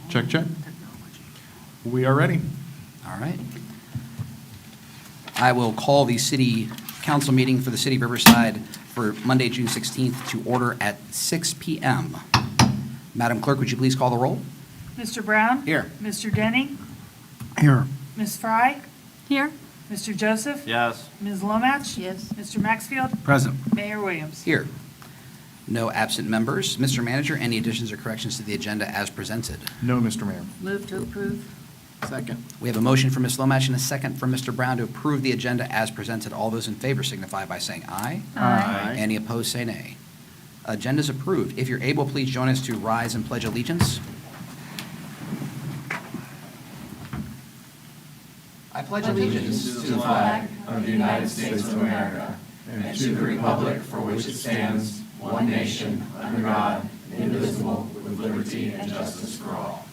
Check, check. We are ready. All right. I will call the city council meeting for the city of Riverside for Monday, June 16th to order at 6 p.m. Madam Clerk, would you please call the roll? Mr. Brown? Here. Mr. Denning? Here. Ms. Fry? Here. Mr. Joseph? Yes. Ms. Lomach? Yes. Mr. Maxfield? Present. Mayor Williams? Here. No absent members. Mr. Manager, any additions or corrections to the agenda as presented? No, Mr. Mayor. Move to approve. Second. We have a motion from Ms. Lomach and a second from Mr. Brown to approve the agenda as presented. All those in favor signify by saying aye. Aye. Any opposed, say nay. Agenda is approved. If you're able, please join us to rise and pledge allegiance. I pledge allegiance To the flag of the United States of America and to the republic for which it stands, one nation, under God, indivisible, with liberty and justice for all.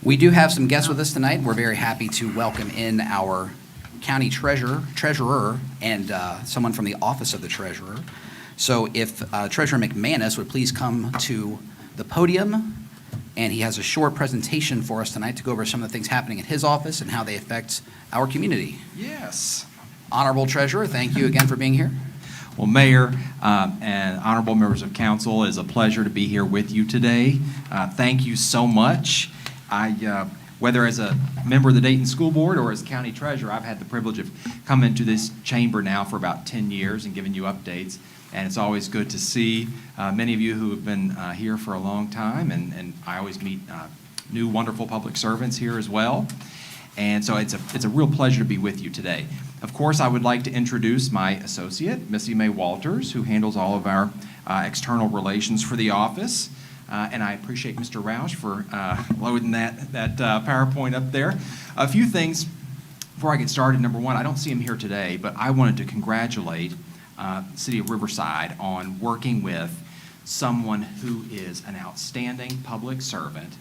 We do have some guests with us tonight. We're very happy to welcome in our county treasurer, and someone from the office of the treasurer. So if Treasurer McManus would please come to the podium, and he has a short presentation for us tonight to go over some of the things happening in his office and how they affect our community. Yes. Honorable Treasurer, thank you again for being here. Well, Mayor and honorable members of council, it is a pleasure to be here with you today. Thank you so much. Whether as a member of the Dayton School Board or as county treasurer, I've had the privilege of coming into this chamber now for about 10 years and giving you updates. And it's always good to see many of you who have been here for a long time. And I always meet new wonderful public servants here as well. And so it's a real pleasure to be with you today. Of course, I would like to introduce my associate, Missy Mae Walters, who handles all of our external relations for the office. And I appreciate Mr. Roush for loading that PowerPoint up there. A few things before I get started. Number one, I don't see him here today, but I wanted to congratulate the City of Riverside on working with someone who is an outstanding public servant,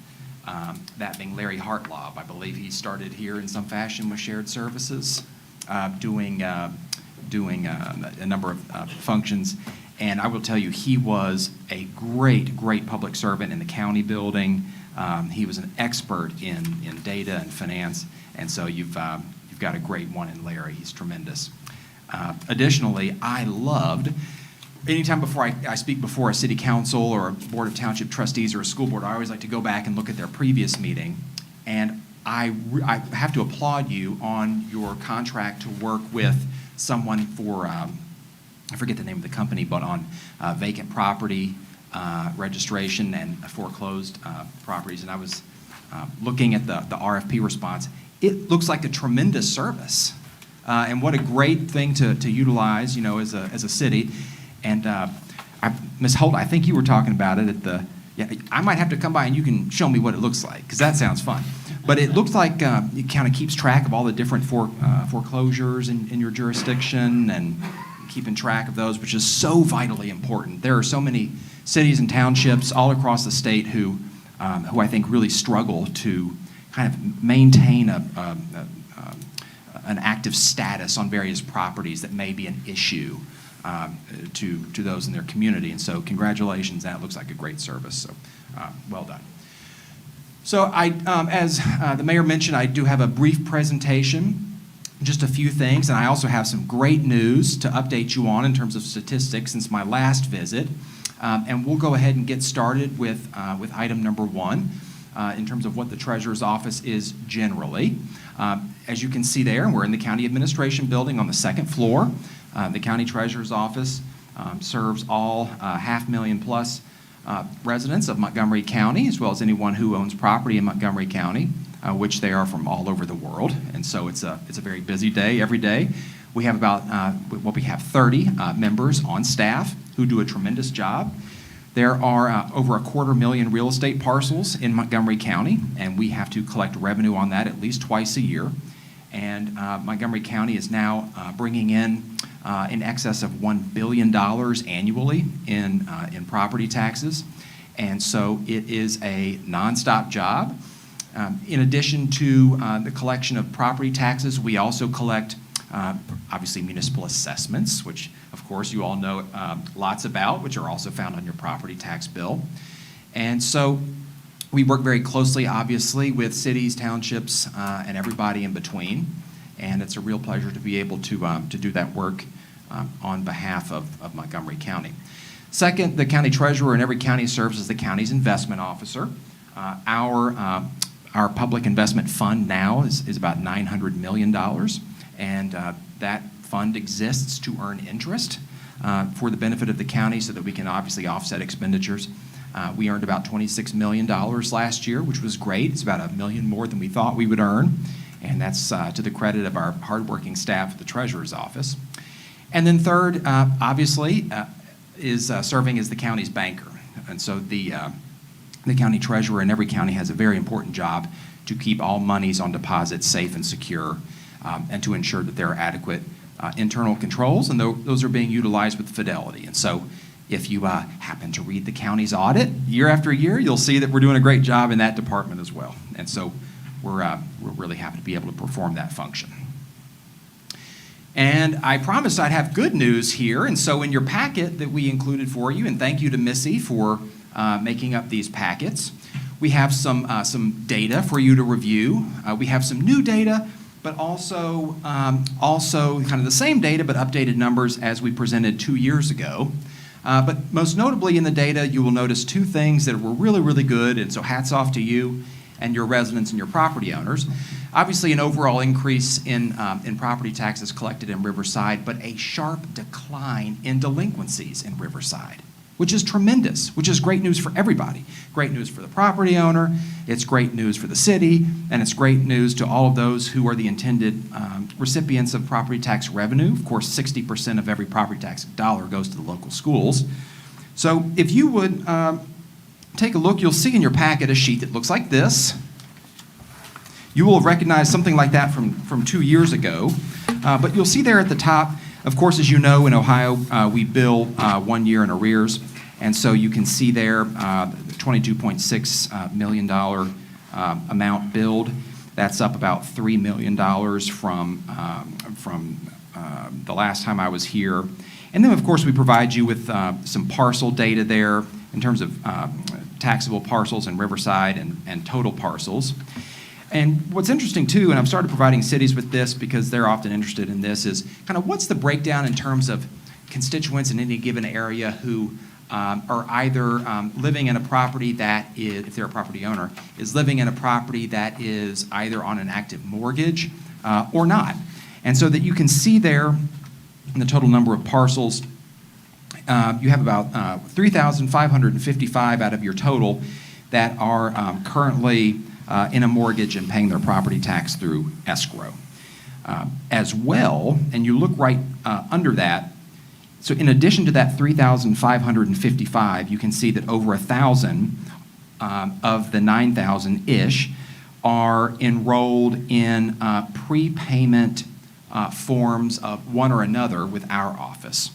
that being Larry Hartlaub. I believe he started here in some fashion with shared services, doing a number of functions. And I will tell you, he was a great public servant in the county building. He was an expert in data and finance, and so you've got a great one in Larry. He's tremendous. Additionally, I loved, anytime before I speak before a city council or a board of township trustees or a school board, I always like to go back and look at their previous meeting. And I have to applaud you on your contract to work with someone for, I forget the name of the company, but on vacant property registration and foreclosed properties. And I was looking at the RFP response. It looks like a tremendous service. And what a great thing to utilize, you know, as a city. And Ms. Holt, I think you were talking about it at the, yeah, I might have to come by and you can show me what it looks like, because that sounds fun. But it looks like it kind of keeps track of all the different foreclosures in your jurisdiction and keeping track of those, which is so vitally important. There are so many cities and townships all across the state who I think really struggle to kind of maintain an active status on various properties that may be an issue to those in their community. And so congratulations, that looks like a great service, so well done. So as the mayor mentioned, I do have a brief presentation, just a few things, and I also have some great news to update you on in terms of statistics since my last visit. And we'll go ahead and get started with item number one in terms of what the treasurer's office is generally. As you can see there, we're in the county administration building on the second floor. The county treasurer's office serves all 500,000 plus residents of Montgomery County, as well as anyone who owns property in Montgomery County, which they are from all over the world. And so it's a very busy day every day. We have about, we have 30 members on staff who do a tremendous job. There are over 250,000 real estate parcels in Montgomery County, and we have to collect revenue on that at least twice a year. And Montgomery County is now bringing in excess of $1 billion annually in property taxes. And so it is a nonstop job. In addition to the collection of property taxes, we also collect obviously municipal assessments, which of course you all know lots about, which are also found on your property tax bill. And so we work very closely, obviously, with cities, townships, and everybody in between. And it's a real pleasure to be able to do that work on behalf of Montgomery County. Second, the county treasurer in every county serves as the county's investment officer. Our public investment fund now is about $900 million, and that fund exists to earn interest for the benefit of the county so that we can obviously offset expenditures. We earned about $26 million last year, which was great. It's about $1 million more than we thought we would earn, and that's to the credit of our hardworking staff at the treasurer's office. And then third, obviously, is serving as the county's banker. And so the county treasurer in every county has a very important job to keep all monies on deposit safe and secure, and to ensure that there are adequate internal controls, and those are being utilized with fidelity. And so if you happen to read the county's audit year after year, you'll see that we're doing a great job in that department as well. And so we're really happy to be able to perform that function. And I promised I'd have good news here, and so in your packet that we included for you, and thank you to Missy for making up these packets, we have some data for you to review. We have some new data, but also kind of the same data, but updated numbers as we presented 2 years ago. But most notably in the data, you will notice two things that were really, really good, and so hats off to you and your residents and your property owners. Obviously, an overall increase in property taxes collected in Riverside, but a sharp decline in delinquencies in Riverside, which is tremendous, which is great news for everybody. Great news for the property owner, it's great news for the city, and it's great news to all of those who are the intended recipients of property tax revenue. Of course, 60% of every property tax dollar goes to the local schools. So if you would take a look, you'll see in your packet a sheet that looks like this. You will recognize something like that from 2 years ago, but you'll see there at the top, of course, as you know, in Ohio, we bill 1 year in arrears, and so you can see there the $22.6 million amount billed. That's up about $3 million from the last time I was here. And then, of course, we provide you with some parcel data there in terms of taxable parcels in Riverside and total parcels. And what's interesting, too, and I've started providing cities with this because they're often interested in this, is kind of what's the breakdown in terms of constituents in any given area who are either living in a property that is, if they're a property owner, is living in a property that is either on an active mortgage or not. And so that you can see there in the total number of parcels, you have about 3,555 out of your total that are currently in a mortgage and paying their property tax through escrow. As well, and you look right under that, so in addition to that 3,555, you can see that over 1,000 of the 9,000-ish are enrolled in prepayment forms of one or another with our office.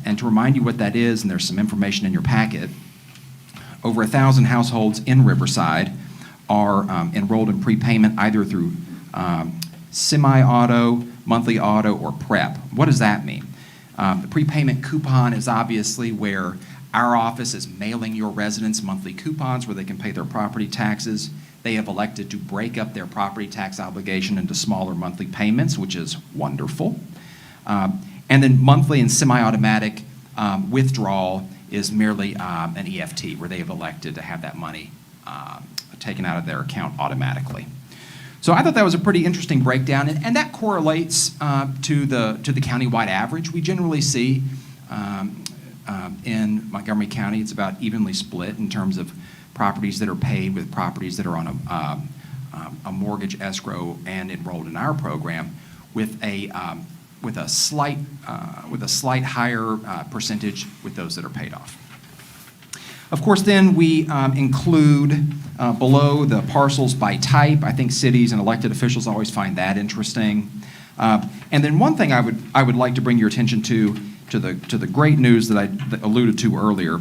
And to remind you what that is, and there's some information in your packet, over 1,000 households in Riverside are enrolled in prepayment either through semi-auto, monthly auto, or PREP. What does that mean? The prepayment coupon is obviously where our office is mailing your residents monthly coupons where they can pay their property taxes. They have elected to break up their property tax obligation into smaller monthly payments, which is wonderful. And then monthly and semi-automatic withdrawal is merely an EFT, where they have elected to have that money taken out of their account automatically. So I thought that was a pretty interesting breakdown, and that correlates to the countywide average. We generally see in Montgomery County, it's about evenly split in terms of properties that are paid with properties that are on a mortgage escrow and enrolled in our program, with a slight higher percentage with those that are paid off. Of course, then we include below the parcels by type. I think cities and elected officials always find that interesting. And then one thing I would like to bring your attention to the great news that I alluded to earlier,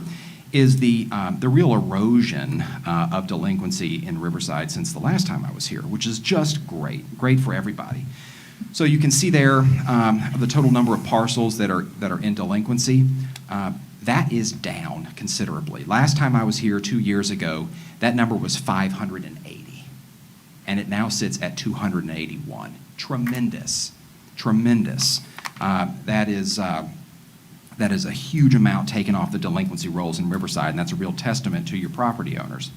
is the real erosion of delinquency in Riverside since the last time I was here, which is just great for everybody. So you can see there the total number of parcels that are in delinquency. That is down considerably. Last time I was here 2 years ago, that number was 580, and it now sits at 281. Tremendous, tremendous. That is a huge amount taken off the delinquency rolls in Riverside, and that's a real testament to your property owners.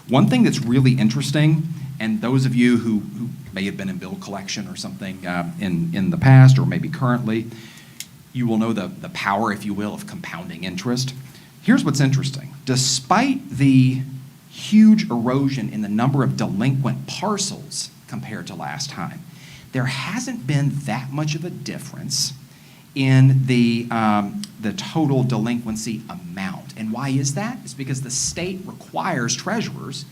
One thing that's really interesting, and those of you who may have been in bill collection or something in the past or maybe currently, you will know the power, if you will, of compounding interest. Here's what's interesting. Despite the huge erosion in the number of delinquent parcels compared to last time, there hasn't been that much of a difference in the total delinquency amount. And why is that? It's because the state requires treasurers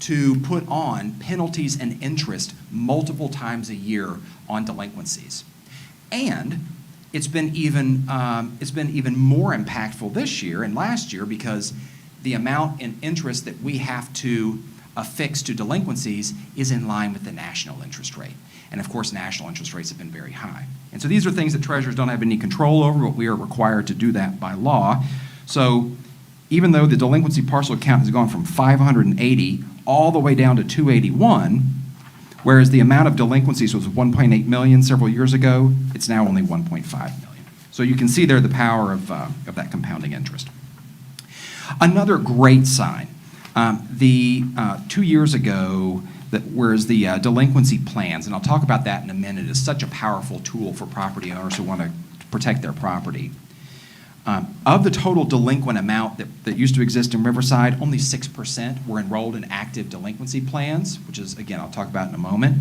to put on penalties and interest multiple times a year on delinquencies. And it's been even more impactful this year and last year because the amount in interest that we have to affix to delinquencies is in line with the national interest rate. And of course, national interest rates have been very high. And so these are things that treasurers don't have any control over, but we are required to do that by law. So even though the delinquency parcel count has gone from 580 all the way down to 281, whereas the amount of delinquencies was 1.8 million several years ago, it's now only 1.5 million. So you can see there the power of that compounding interest. Another great sign, 2 years ago, whereas the delinquency plans, and I'll talk about that in a minute, is such a powerful tool for property owners who want to protect their property. Of the total delinquent amount that used to exist in Riverside, only 6% were enrolled in active delinquency plans, which is, again, I'll talk about in a moment.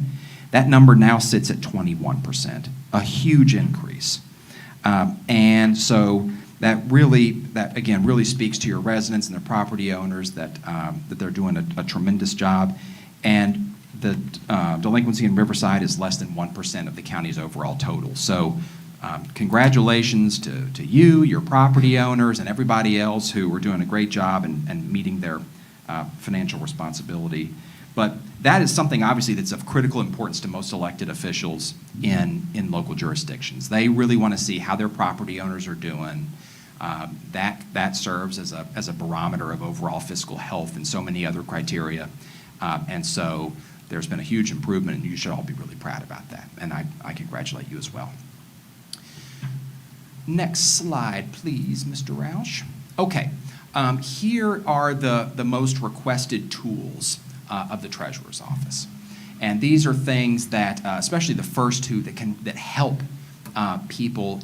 That number now sits at 21%, a huge increase. And so that again really speaks to your residents and their property owners that they're doing a tremendous job. And the delinquency in Riverside is less than 1% of the county's overall total. So congratulations to you, your property owners, and everybody else who are doing a great job and meeting their financial responsibility. But that is something, obviously, that's of critical importance to most elected officials in local jurisdictions. They really want to see how their property owners are doing. That serves as a barometer of overall fiscal health and so many other criteria. And so there's been a huge improvement, and you should all be really proud about that. And I congratulate you as well. Next slide, please, Mr. Roush. Okay, here are the most requested tools of the Treasurer's Office. And these are things that, especially the first two, that help people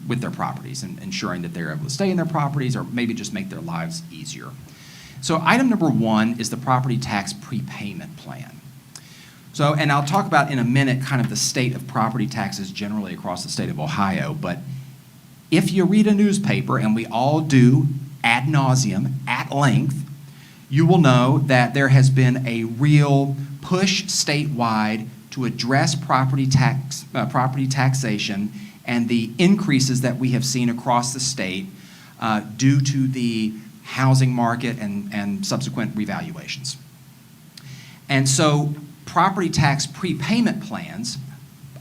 with their properties and ensuring that they're able to stay in their properties or maybe just make their lives easier. So item number one is the property tax prepayment plan. So, and I'll talk about in a minute kind of the state of property taxes generally across the state of Ohio, but if you read a newspaper, and we all do ad nauseum, at length, you will know that there has been a real push statewide to address property taxation and the increases that we have seen across the state due to the housing market and subsequent revaluations. And so property tax prepayment plans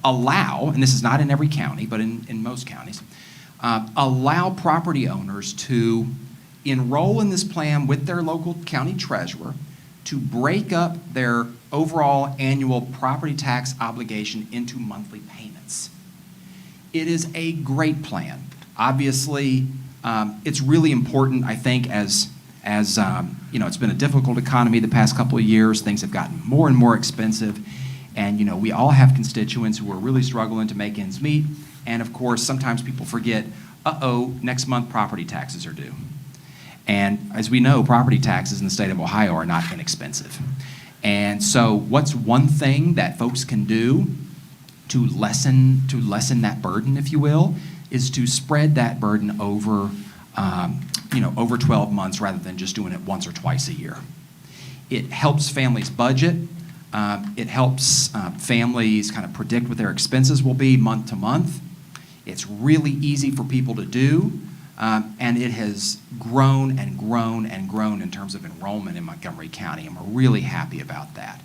allow, and this is not in every county, but in most counties, allow property owners to enroll in this plan with their local county treasurer to break up their overall annual property tax obligation into monthly payments. It is a great plan. Obviously, it's really important, I think, as you know, it's been a difficult economy the past couple of years. Things have gotten more and more expensive. And, you know, we all have constituents who are really struggling to make ends meet. And, of course, sometimes people forget, next month property taxes are due. And as we know, property taxes in the state of Ohio are not inexpensive. And so what's one thing that folks can do to lessen that burden, if you will, is to spread that burden over, over 12 months rather than just doing it once or twice a year. It helps families budget. It helps families kind of predict what their expenses will be month to month. It's really easy for people to do. And it has grown and grown and grown in terms of enrollment in Montgomery County, and we're really happy about that.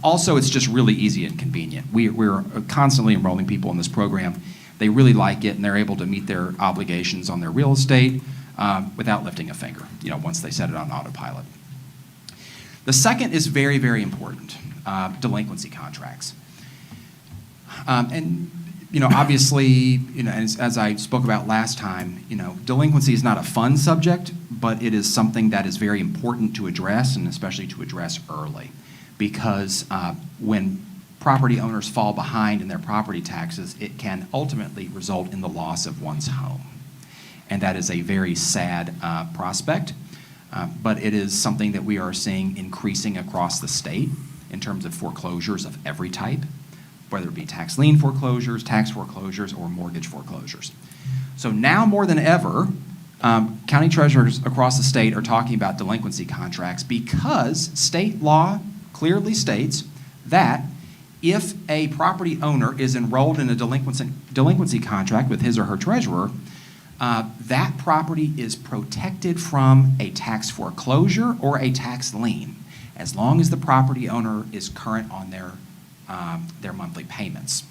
Also, it's just really easy and convenient. We're constantly enrolling people in this program. They really like it, and they're able to meet their obligations on their real estate without lifting a finger, once they set it on autopilot. The second is very, very important, delinquency contracts. Obviously, as I spoke about last time, delinquency is not a fun subject, but it is something that is very important to address, and especially to address early. Because when property owners fall behind in their property taxes, it can ultimately result in the loss of one's home. And that is a very sad prospect, but it is something that we are seeing increasing across the state in terms of foreclosures of every type, whether it be tax lien foreclosures, tax foreclosures, or mortgage foreclosures. So now more than ever, county treasurers across the state are talking about delinquency contracts because state law clearly states that if a property owner is enrolled in a delinquency contract with his or her treasurer, that property is protected from a tax foreclosure or a tax lien, as long as the property owner is current on their monthly payments.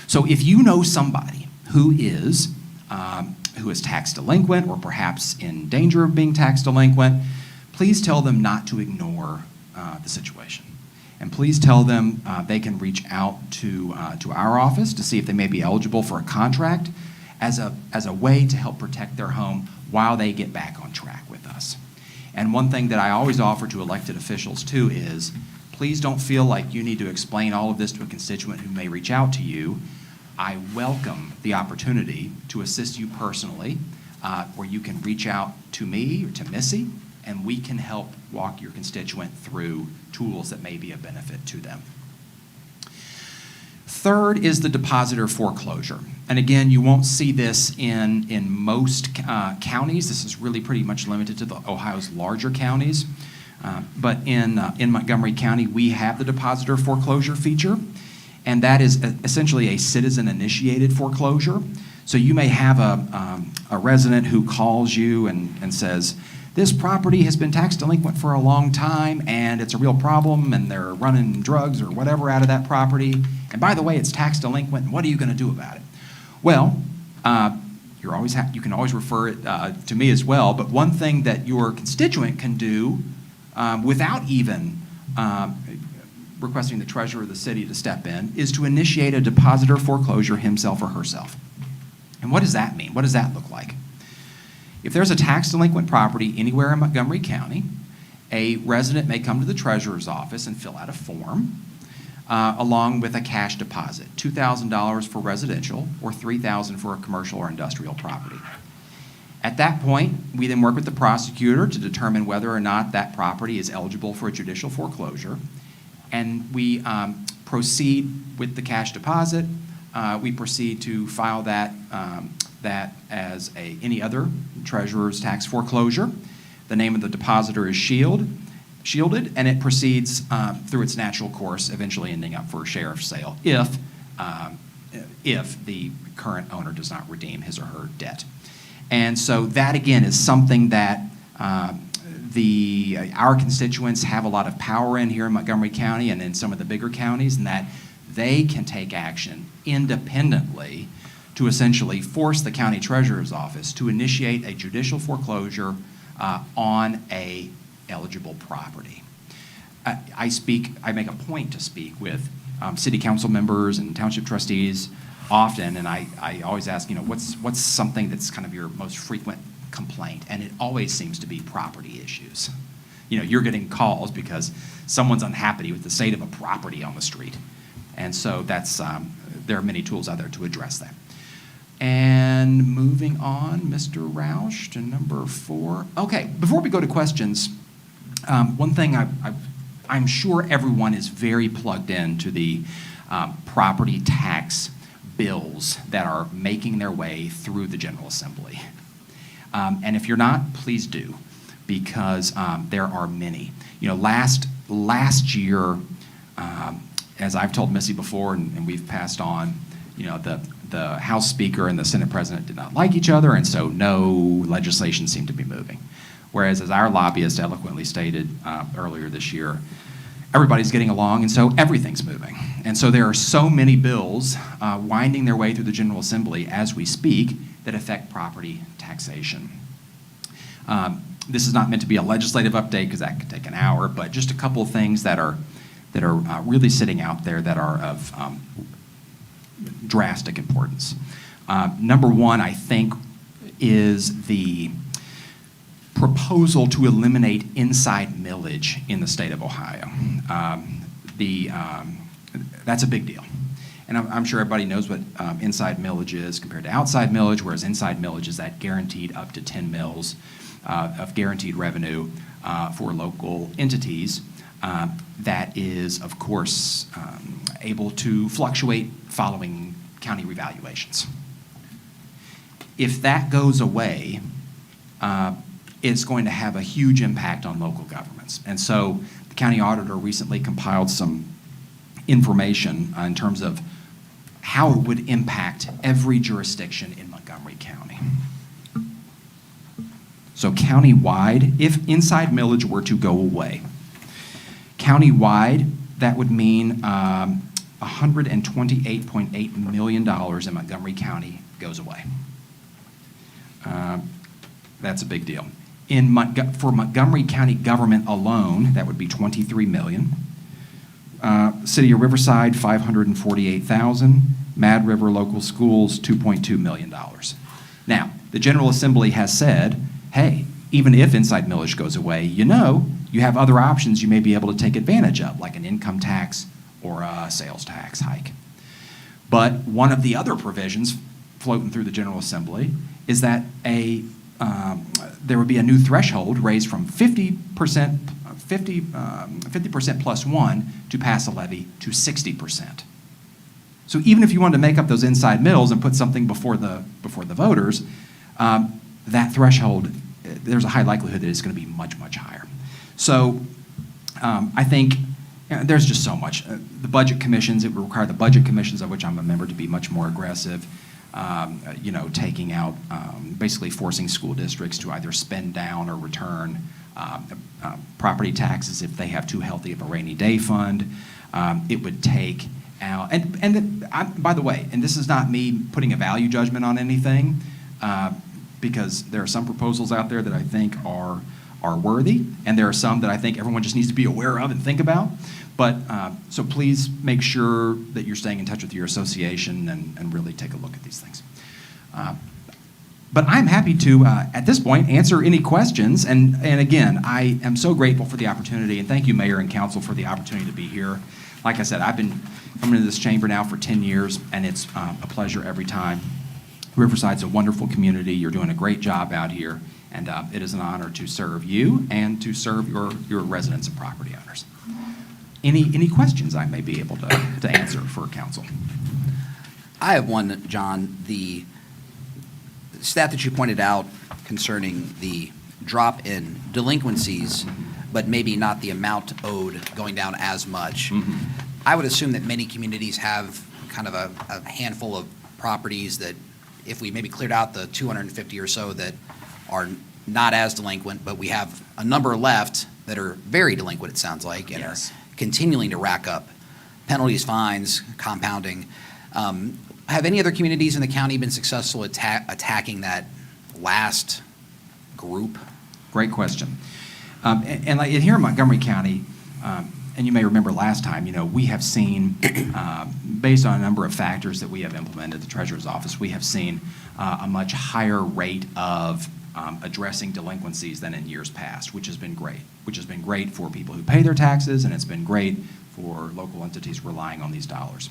So if you know somebody who is tax delinquent or perhaps in danger of being tax delinquent, please tell them not to ignore the situation. And please tell them they can reach out to our office to see if they may be eligible for a contract as a way to help protect their home while they get back on track with us. And one thing that I always offer to elected officials too is, please don't feel like you need to explain all of this to a constituent who may reach out to you. I welcome the opportunity to assist you personally, where you can reach out to me or to Missy, and we can help walk your constituent through tools that may be a benefit to them. Third is the depositor foreclosure. And again, you won't see this in most counties. This is really pretty much limited to Ohio's larger counties. But in Montgomery County, we have the depositor foreclosure feature, and that is essentially a citizen-initiated foreclosure. So you may have a resident who calls you and says, this property has been tax delinquent for a long time, and it's a real problem, and they're running drugs or whatever out of that property. And by the way, it's tax delinquent, and what are you going to do about it? Well, you can always refer it to me as well, but one thing that your constituent can do without even requesting the treasurer of the city to step in is to initiate a depositor foreclosure himself or herself. And what does that mean? What does that look like? If there's a tax delinquent property anywhere in Montgomery County, a resident may come to the treasurer's office and fill out a form along with a cash deposit, $2,000 for residential or $3,000 for a commercial or industrial property. At that point, we then work with the prosecutor to determine whether or not that property is eligible for a judicial foreclosure, and we proceed with the cash deposit. We proceed to file that as any other treasurer's tax foreclosure. The name of the depositor is shielded, and it proceeds through its natural course, eventually ending up for a sheriff's sale if the current owner does not redeem his or her debt. And so that, again, is something that our constituents have a lot of power in here in Montgomery County and in some of the bigger counties, and that they can take action independently to essentially force the county treasurer's office to initiate a judicial foreclosure on a eligible property. I make a point to speak with city council members and township trustees often, and I always ask, what's something that's kind of your most frequent complaint? And it always seems to be property issues. You're getting calls because someone's unhappy with the state of a property on the street. And so there are many tools out there to address that. And moving on, Mr. Roush, to number 4. Okay, before we go to questions, one thing I'm sure everyone is very plugged into the property tax bills that are making their way through the General Assembly. And if you're not, please do, because there are many. Last year, as I've told Missy before, and we've passed on, the House Speaker and the Senate President did not like each other, and so no legislation seemed to be moving. Whereas, as our lobbyist eloquently stated earlier this year, everybody's getting along, and so everything's moving. And so there are so many bills winding their way through the General Assembly as we speak that affect property taxation. This is not meant to be a legislative update because that could take an hour, but just a couple of things that are really sitting out there that are of drastic importance. Number one, I think, is the proposal to eliminate inside millage in the state of Ohio. That's a big deal. And I'm sure everybody knows what inside millage is compared to outside millage, whereas inside millage is that guaranteed up to 10 mills of guaranteed revenue for local entities that is, of course, able to fluctuate following county revaluations. If that goes away, it's going to have a huge impact on local governments. And so the county auditor recently compiled some information in terms of how it would impact every jurisdiction in Montgomery County. So countywide, if inside millage were to go away, countywide, that would mean $128.8 million in Montgomery County goes away. That's a big deal. For Montgomery County government alone, that would be $23 million. City of Riverside, $548,000. Mad River Local Schools, $2.2 million. Now, the General Assembly has said, hey, even if inside millage goes away, you have other options you may be able to take advantage of, like an income tax or a sales tax hike. But one of the other provisions floating through the General Assembly is that there would be a new threshold raised from 50% plus one to pass a levy to 60%. So even if you wanted to make up those inside mills and put something before the voters, that threshold, there's a high likelihood that it's going to be much, much higher. So I think there's just so much. The budget commissions, it would require the budget commissions, of which I'm a member, to be much more aggressive. Taking out, basically forcing school districts to either spend down or return property taxes if they have too healthy of a rainy day fund. It would take out, by the way, and this is not me putting a value judgment on anything, because there are some proposals out there that I think are worthy, and there are some that I think everyone just needs to be aware of and think about. But so please make sure that you're staying in touch with your association and really take a look at these things. But I'm happy to, at this point, answer any questions. And again, I am so grateful for the opportunity, and thank you, Mayor and Council, for the opportunity to be here. Like I said, I've been coming to this chamber now for 10 years, and it's a pleasure every time. Riverside's a wonderful community. You're doing a great job out here, and it is an honor to serve you and to serve your residents and property owners. Any questions I may be able to answer for council? I have one, John. The stat that you pointed out concerning the drop in delinquencies, but maybe not the amount owed going down as much. Mm-hmm. I would assume that many communities have kind of a handful of properties that if we maybe cleared out the 250 or so that are not as delinquent, but we have a number left that are very delinquent, it sounds like, and Yes. are continuing to rack up penalties, fines, compounding. Have any other communities in the county been successful at attacking that last group? Great question. And like here in Montgomery County, and you may remember last time, we have seen, based on a number of factors that we have implemented, the Treasurer's Office, we have seen a much higher rate of addressing delinquencies than in years past, which has been great. Which has been great for people who pay their taxes, and it's been great for local entities relying on these dollars.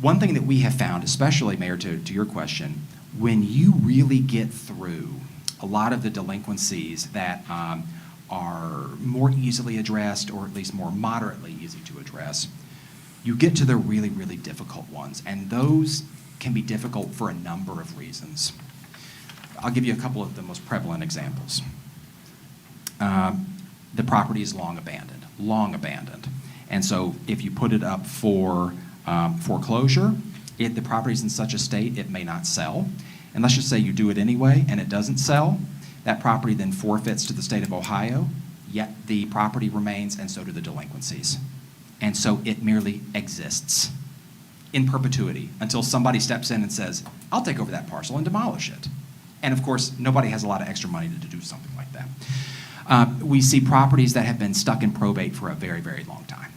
One thing that we have found, especially, Mayor, to your question, when you really get through a lot of the delinquencies that are more easily addressed, or at least more moderately easy to address, you get to the really, really difficult ones. And those can be difficult for a number of reasons. I'll give you a couple of the most prevalent examples. The property is long abandoned. And so if you put it up for foreclosure, if the property's in such a state, it may not sell. And let's just say you do it anyway and it doesn't sell, that property then forfeits to the state of Ohio. yet the property remains, and so do the delinquencies. And so it merely exists in perpetuity until somebody steps in and says, I'll take over that parcel and demolish it. And of course, nobody has a lot of extra money to do something like that. We see properties that have been stuck in probate for a very, very long time,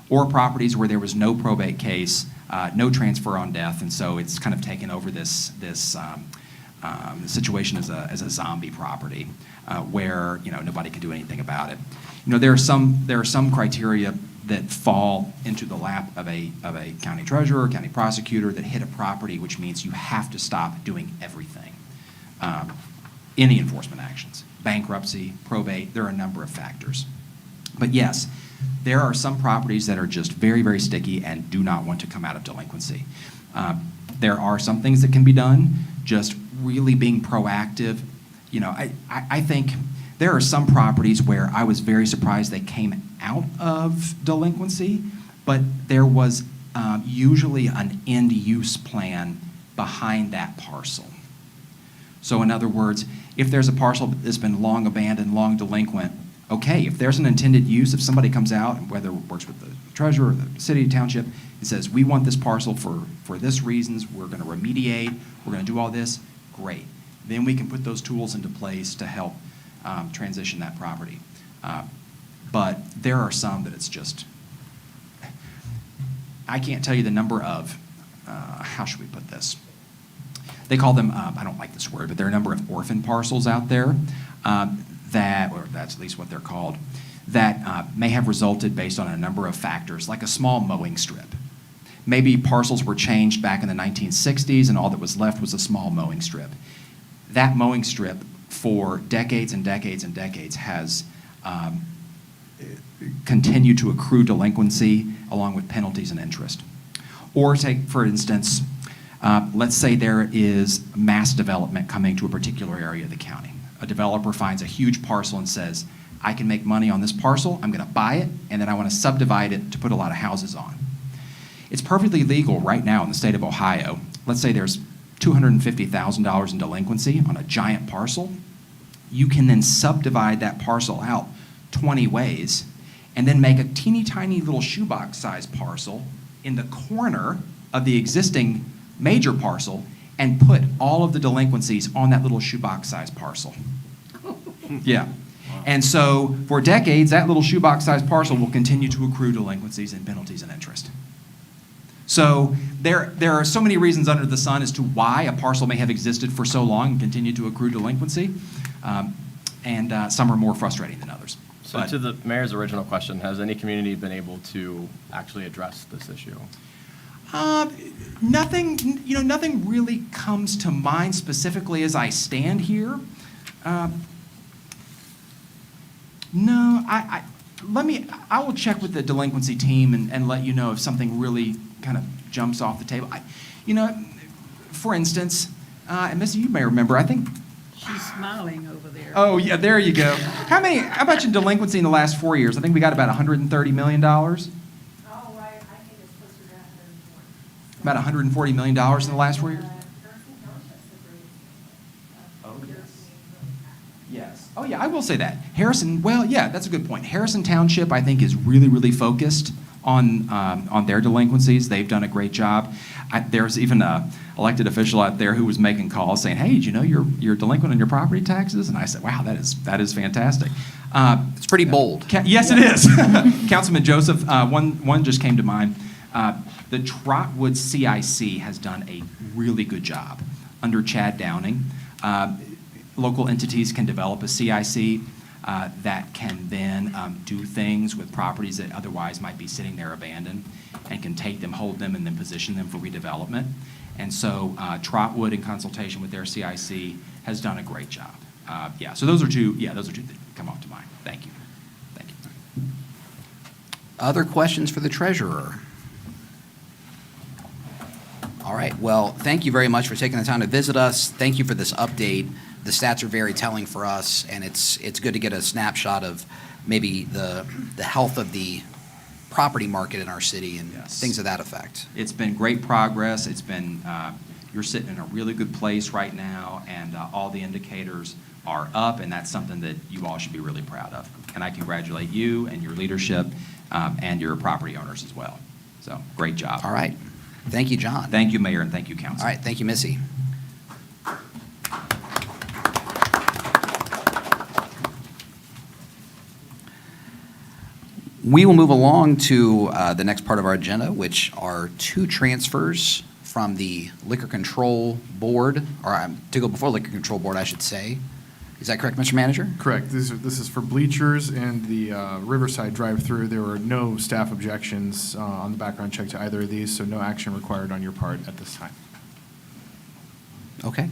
or properties where there was no probate case, no transfer on death, and so it's kind of taken over this situation as a zombie property where nobody can do anything about it. There are some criteria that fall into the lap of a county treasurer, county prosecutor that hit a property, which means you have to stop doing everything. Any enforcement actions, bankruptcy, probate, there are a number of factors. But yes, there are some properties that are just very, very sticky and do not want to come out of delinquency. There are some things that can be done, just really being proactive. I think there are some properties where I was very surprised they came out of delinquency, but there was usually an end-use plan behind that parcel. So in other words, if there's a parcel that's been long abandoned, long delinquent, okay, if there's an intended use, if somebody comes out, whether it works with the treasurer or the city, township, and says, we want this parcel for this reasons, we're going to remediate, we're going to do all this, great. Then we can put those tools into place to help transition that property. But there are some that it's just, I can't tell you the number of, how should we put this? They call them, I don't like this word, but there are a number of orphan parcels out there or that's at least what they're called, that may have resulted based on a number of factors, like a small mowing strip. Maybe parcels were changed back in the 1960s and all that was left was a small mowing strip. That mowing strip for decades and decades and decades has continued to accrue delinquency along with penalties and interest. Or take, for instance, let's say there is mass development coming to a particular area of the county. A developer finds a huge parcel and says, I can make money on this parcel, I'm going to buy it, and then I want to subdivide it to put a lot of houses on. It's perfectly legal right now in the state of Ohio. Let's say there's $250,000 in delinquency on a giant parcel. You can then subdivide that parcel out 20 ways and then make a teeny tiny little shoebox-sized parcel in the corner of the existing major parcel and put all of the delinquencies on that little shoebox-sized parcel. Yeah. And so for decades, that little shoebox-sized parcel will continue to accrue delinquencies and penalties and interest. So there are so many reasons under the sun as to why a parcel may have existed for so long and continue to accrue delinquency, and some are more frustrating than others. So But- to the mayor's original question, has any community been able to actually address this issue? Nothing really comes to mind specifically as I stand here. No, I will check with the delinquency team and let you know if something really kind of jumps off the table. For instance, and Missy, you may remember, I think. She's smiling over there. Oh, yeah, there you go. How about your delinquency in the last 4 years? I think we got about $130 million. Oh, I think it's closer to 140. About $140 million in the last 4 years? Oh, yes. Yes. Oh, yeah, I will say that. Harrison, well, yeah, that's a good point. Harrison Township, I think, is really, really focused on their delinquencies. They've done a great job. There's even an elected official out there who was making calls saying, hey, did you know you're delinquent on your property taxes? And I said, wow, that is fantastic. It's pretty bold. Yes, it is. Councilman Joseph, one just came to mind. The Trotwood CIC has done a really good job under Chad Downing. Local entities can develop a CIC that can then do things with properties that otherwise might be sitting there abandoned and can take them, hold them, and then position them for redevelopment. And so Trotwood, in consultation with their CIC, has done a great job. So those are two that come off to mind. Thank you. Thank you. Other questions for the treasurer? All right, well, thank you very much for taking the time to visit us. Thank you for this update. The stats are very telling for us, and it's good to get a snapshot of maybe the health of the property market in our city and Yes. things of that effect. It's been great progress. It's been you're sitting in a really good place right now, and all the indicators are up, and that's something that you all should be really proud of. And I congratulate you and your leadership and your property owners as well. So, great job. All right. Thank you, John. Thank you, Mayor, and thank you, Council. All right, thank you, Missy. We will move along to the next part of our agenda, which are two transfers from the Liquor Control Board, or to go before Liquor Control Board, I should say. Is that correct, Mr. Manager? Correct. This is for bleachers and the Riverside drive-through. There were no staff objections on the background check to either of these, so no action required on your part at this time. Okay.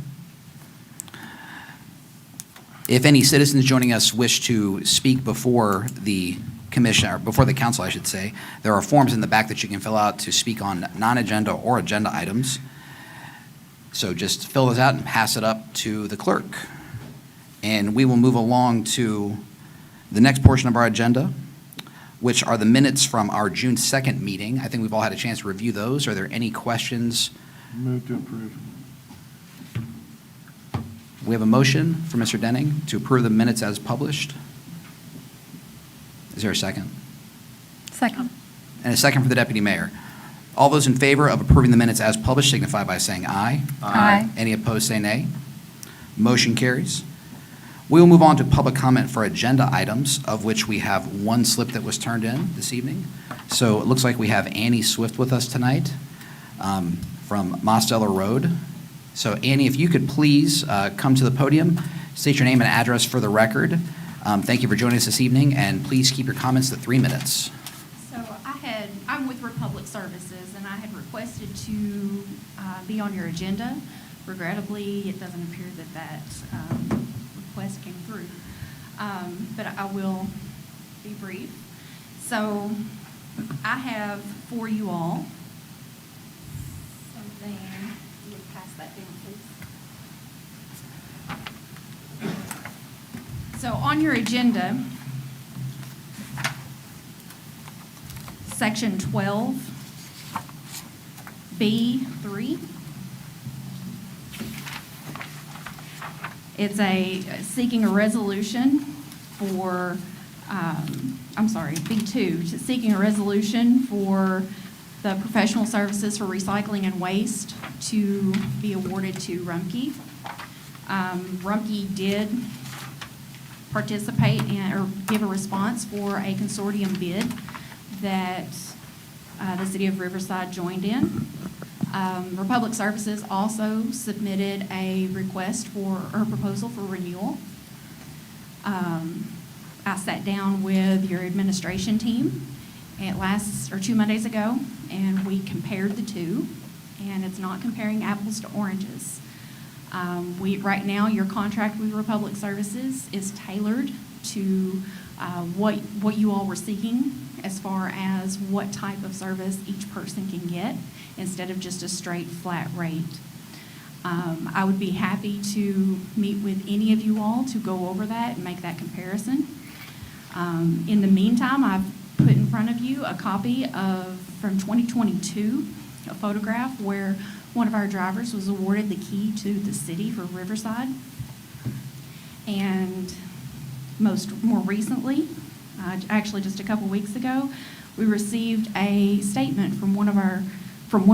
If any citizens joining us wish to speak before the commission, or before the council, I should say, there are forms in the back that you can fill out to speak on non-agenda or agenda items. So just fill those out and pass it up to the clerk. And we will move along to the next portion of our agenda, which are the minutes from our June 2nd meeting. I think we've all had a chance to review those. Are there any questions? Move to approve. We have a motion for Mr. Denning to approve the minutes as published. Is there a second? Second. And a second for the deputy mayor. All those in favor of approving the minutes as published signify by saying aye. Aye. Any opposed, say nay. Motion carries. We will move on to public comment for agenda items, of which we have one slip that was turned in this evening. So it looks like we have Annie Swift with us tonight from Mosteller Road. So Annie, if you could please come to the podium, state your name and address for the record. Thank you for joining us this evening, and please keep your comments to 3 minutes. So I'm with Republic Services, and I had requested to be on your agenda. Regrettably, it doesn't appear that request came through. But I will be brief. So I have for you all something. You would pass that down, please. So on your agenda, Section 12B3. It's seeking a resolution for, B2, seeking a resolution for the professional services for recycling and waste to be awarded to Rumpke. Rumpke did participate or give a response for a consortium bid that the city of Riverside joined in. Republic Services also submitted a request or proposal for renewal. I sat down with your administration team 2 Mondays ago, and we compared the two, and it's not comparing apples to oranges. Right now, your contract with Republic Services is tailored to what you all were seeking as far as what type of service each person can get instead of just a straight flat rate. I would be happy to meet with any of you all to go over that and make that comparison. In the meantime, I've put in front of you a copy from 2022, a photograph where one of our drivers was awarded the key to the city for Riverside. And more recently, actually just a couple weeks ago, we received a statement from one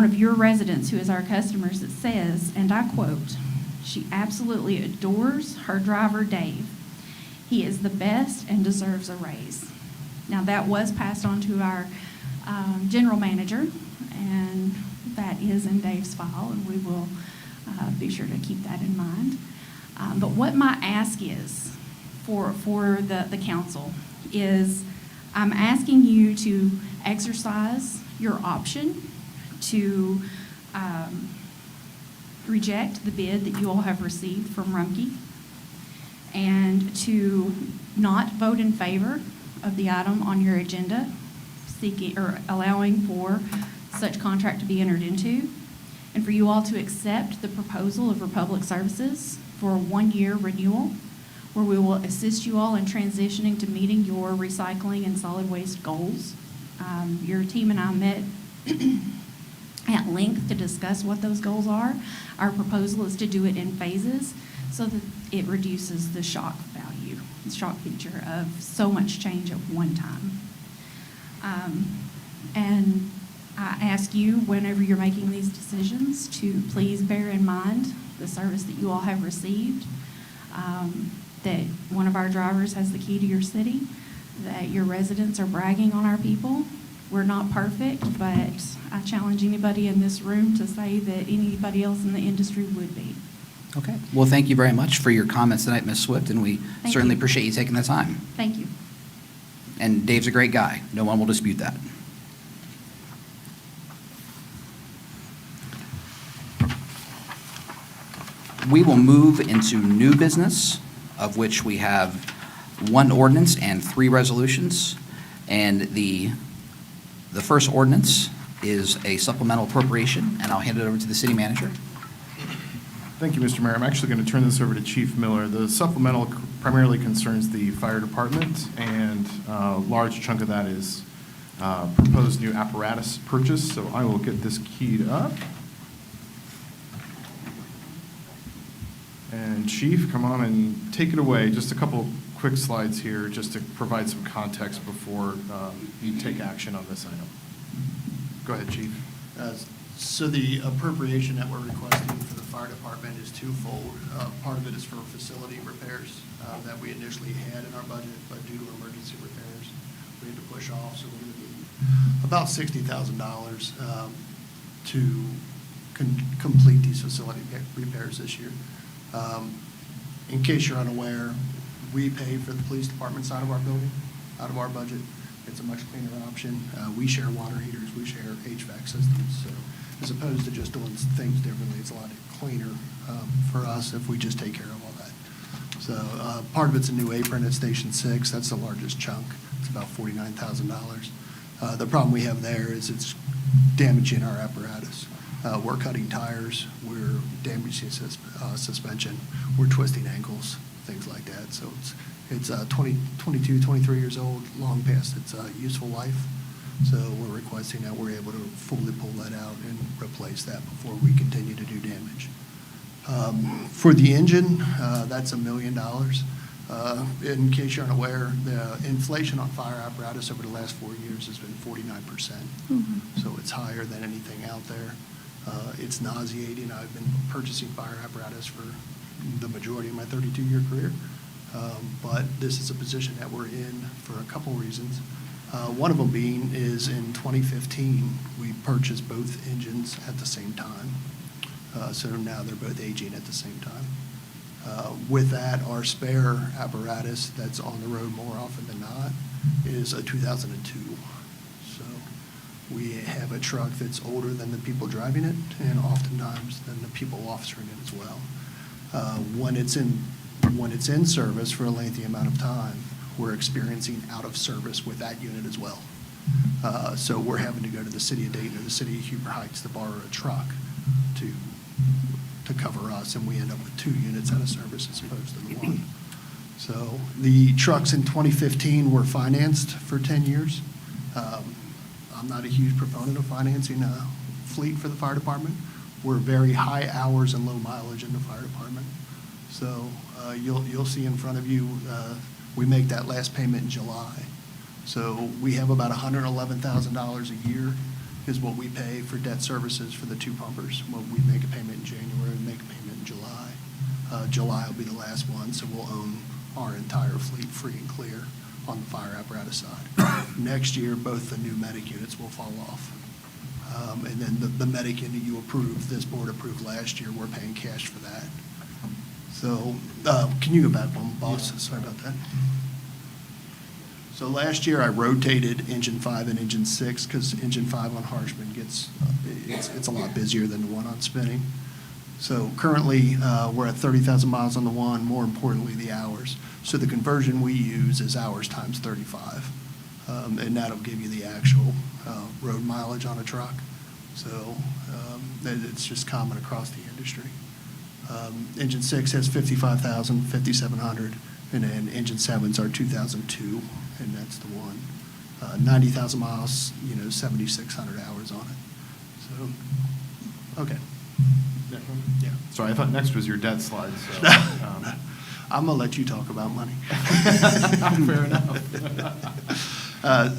of your residents who is our customers that says, and I quote, "She absolutely adores her driver, Dave. He is the best and deserves a raise." Now, that was passed on to our general manager, and that is in Dave's file, and we will be sure to keep that in mind. But what my ask is for the council is I'm asking you to exercise your option to reject the bid that you all have received from Rumpke and to not vote in favor of the item on your agenda seeking or allowing for such contract to be entered into, and for you all to accept the proposal of Republic Services for a 1-year renewal where we will assist you all in transitioning to meeting your recycling and solid waste goals. Your team and I met at length to discuss what those goals are. Our proposal is to do it in phases so that it reduces the shock value, the shock feature of so much change at one time. And I ask you, whenever you're making these decisions, to please bear in mind the service that you all have received, that one of our drivers has the key to your city, that your residents are bragging on our people. We're not perfect, but I challenge anybody in this room to say that anybody else in the industry would be. Okay. Well, thank you very much for your comments tonight, Ms. Swift, and we Thank certainly you. appreciate you taking the time. Thank you. And Dave's a great guy. No one will dispute that. We will move into new business, of which we have one ordinance and 3 resolutions. And the first ordinance is a supplemental appropriation, and I'll hand it over to the city manager. Thank you, Mr. Mayor. I'm actually going to turn this over to Chief Miller. The supplemental primarily concerns the fire department, and a large chunk of that is proposed new apparatus purchase. So I will get this keyed up. And Chief, come on and take it away. Just a couple quick slides here just to provide some context before you take action on this item. Go ahead, Chief. So the appropriation that we're requesting for the fire department is twofold. Part of it is for facility repairs that we initially had in our budget, but due to emergency repairs, we had to push off. So we're going to need about $60,000 to complete these facility repairs this year. In case you're unaware, we pay for the police department side of our building, out of our budget. It's a much cleaner option. We share water heaters, we share HVAC systems, so as opposed to just doing things differently, it's a lot cleaner for us if we just take care of all that. So part of it's a new apron at Station 6. That's the largest chunk. It's about $49,000. The problem we have there is it's damaging our apparatus. We're cutting tires, we're damaging suspension, we're twisting ankles, things like that. So it's 22, 23 years old, long past its useful life. So we're requesting that we're able to fully pull that out and replace that before we continue to do damage. For the engine, that's $1 million. In case you're unaware, the inflation on fire apparatus over the last 4 years has been 49%. So it's higher than anything out there. It's nauseating. I've been purchasing fire apparatus for the majority of my 32-year career. But this is a position that we're in for a couple reasons. One of them being is in 2015, we purchased both engines at the same time. So now they're both aging at the same time. With that, our spare apparatus that's on the road more often than not is a 2002. So we have a truck that's older than the people driving it and oftentimes than the people officering it as well. When it's in service for a lengthy amount of time, we're experiencing out of service with that unit as well. So we're having to go to the city of Dayton or the city of Huber Heights to borrow a truck to cover us, and we end up with 2 units out of service as opposed to the 1. So the trucks in 2015 were financed for 10 years. I'm not a huge proponent of financing a fleet for the fire department. We're very high hours and low mileage in the fire department. So you'll see in front of you, we make that last payment in July. So we have about $111,000 a year is what we pay for debt services for the 2 pumpers. Well, we make a payment in January, we make a payment in July. July will be the last one, so we'll own our entire fleet free and clear on the fire apparatus side. Next year, both the new medic units will fall off. And then the medic unit you approved, this board approved last year, we're paying cash for that. So can you go back one, boss? Sorry about that. So last year I rotated engine 5 and engine 6 because engine 5 on Harshman it's a lot busier than the one on Spinning. So currently we're at 30,000 miles on the one, more importantly the hours. So the conversion we use is hours times 35. And that'll give you the actual road mileage on a truck. So it's just common across the industry. Engine 6 has 55,000, 5,700, and then engine 7s are 2002, and that's the one. 90,000 miles, 7,600 hours on it. So, okay. Yeah. Sorry, I thought next was your debt slide, so. I'm going to let you talk about money. Fair enough.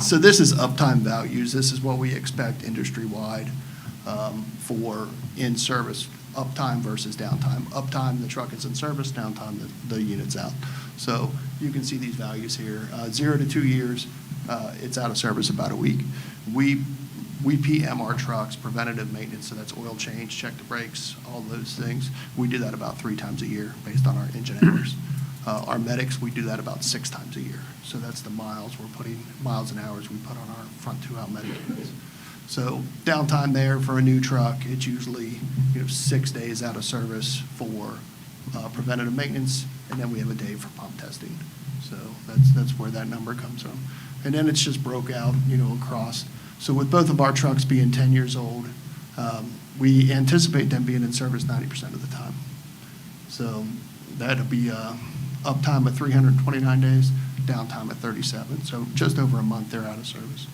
So this is uptime values. This is what we expect industry-wide for in-service uptime versus downtime. Uptime, the truck is in service; downtime, the unit's out. So you can see these values here. 0 to 2 years, it's out of service about a week. We PM our trucks, preventative maintenance, so that's oil change, check the brakes, all those things. We do that about 3 times a year based on our engine hours. Our medics, we do that about 6 times a year. So that's the miles and hours we put on our front 2-out medic units. So downtime there for a new truck, it's usually 6 days out of service for preventative maintenance, and then we have a day for pump testing. So that's where that number comes from. And then it's just broke out, across. So with both of our trucks being 10 years old, we anticipate them being in service 90% of the time. So that'll be uptime of 329 days, downtime at 37. So just over a month they're out of service.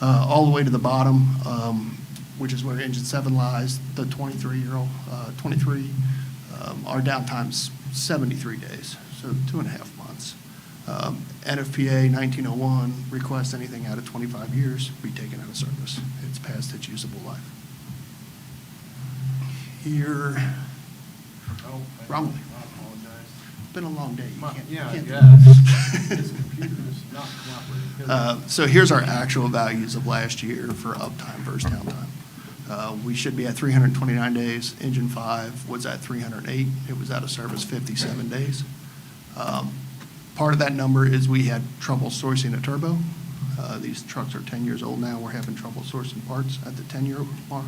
All the way to the bottom, which is where engine 7 lies, the 23-year-old, our downtime's 73 days, so 2.5 months. NFPA 1901 requests anything out of 25 years be taken out of service. It's past its usable life. Here, wrong way. I apologize. Been a long day. You can't- This computer is not cooperating. So here's our actual values of last year for uptime versus downtime. We should be at 329 days. Engine 5 was at 308. It was out of service 57 days. Part of that number is we had trouble sourcing a turbo. These trucks are 10 years old now. We're having trouble sourcing parts at the 10-year mark,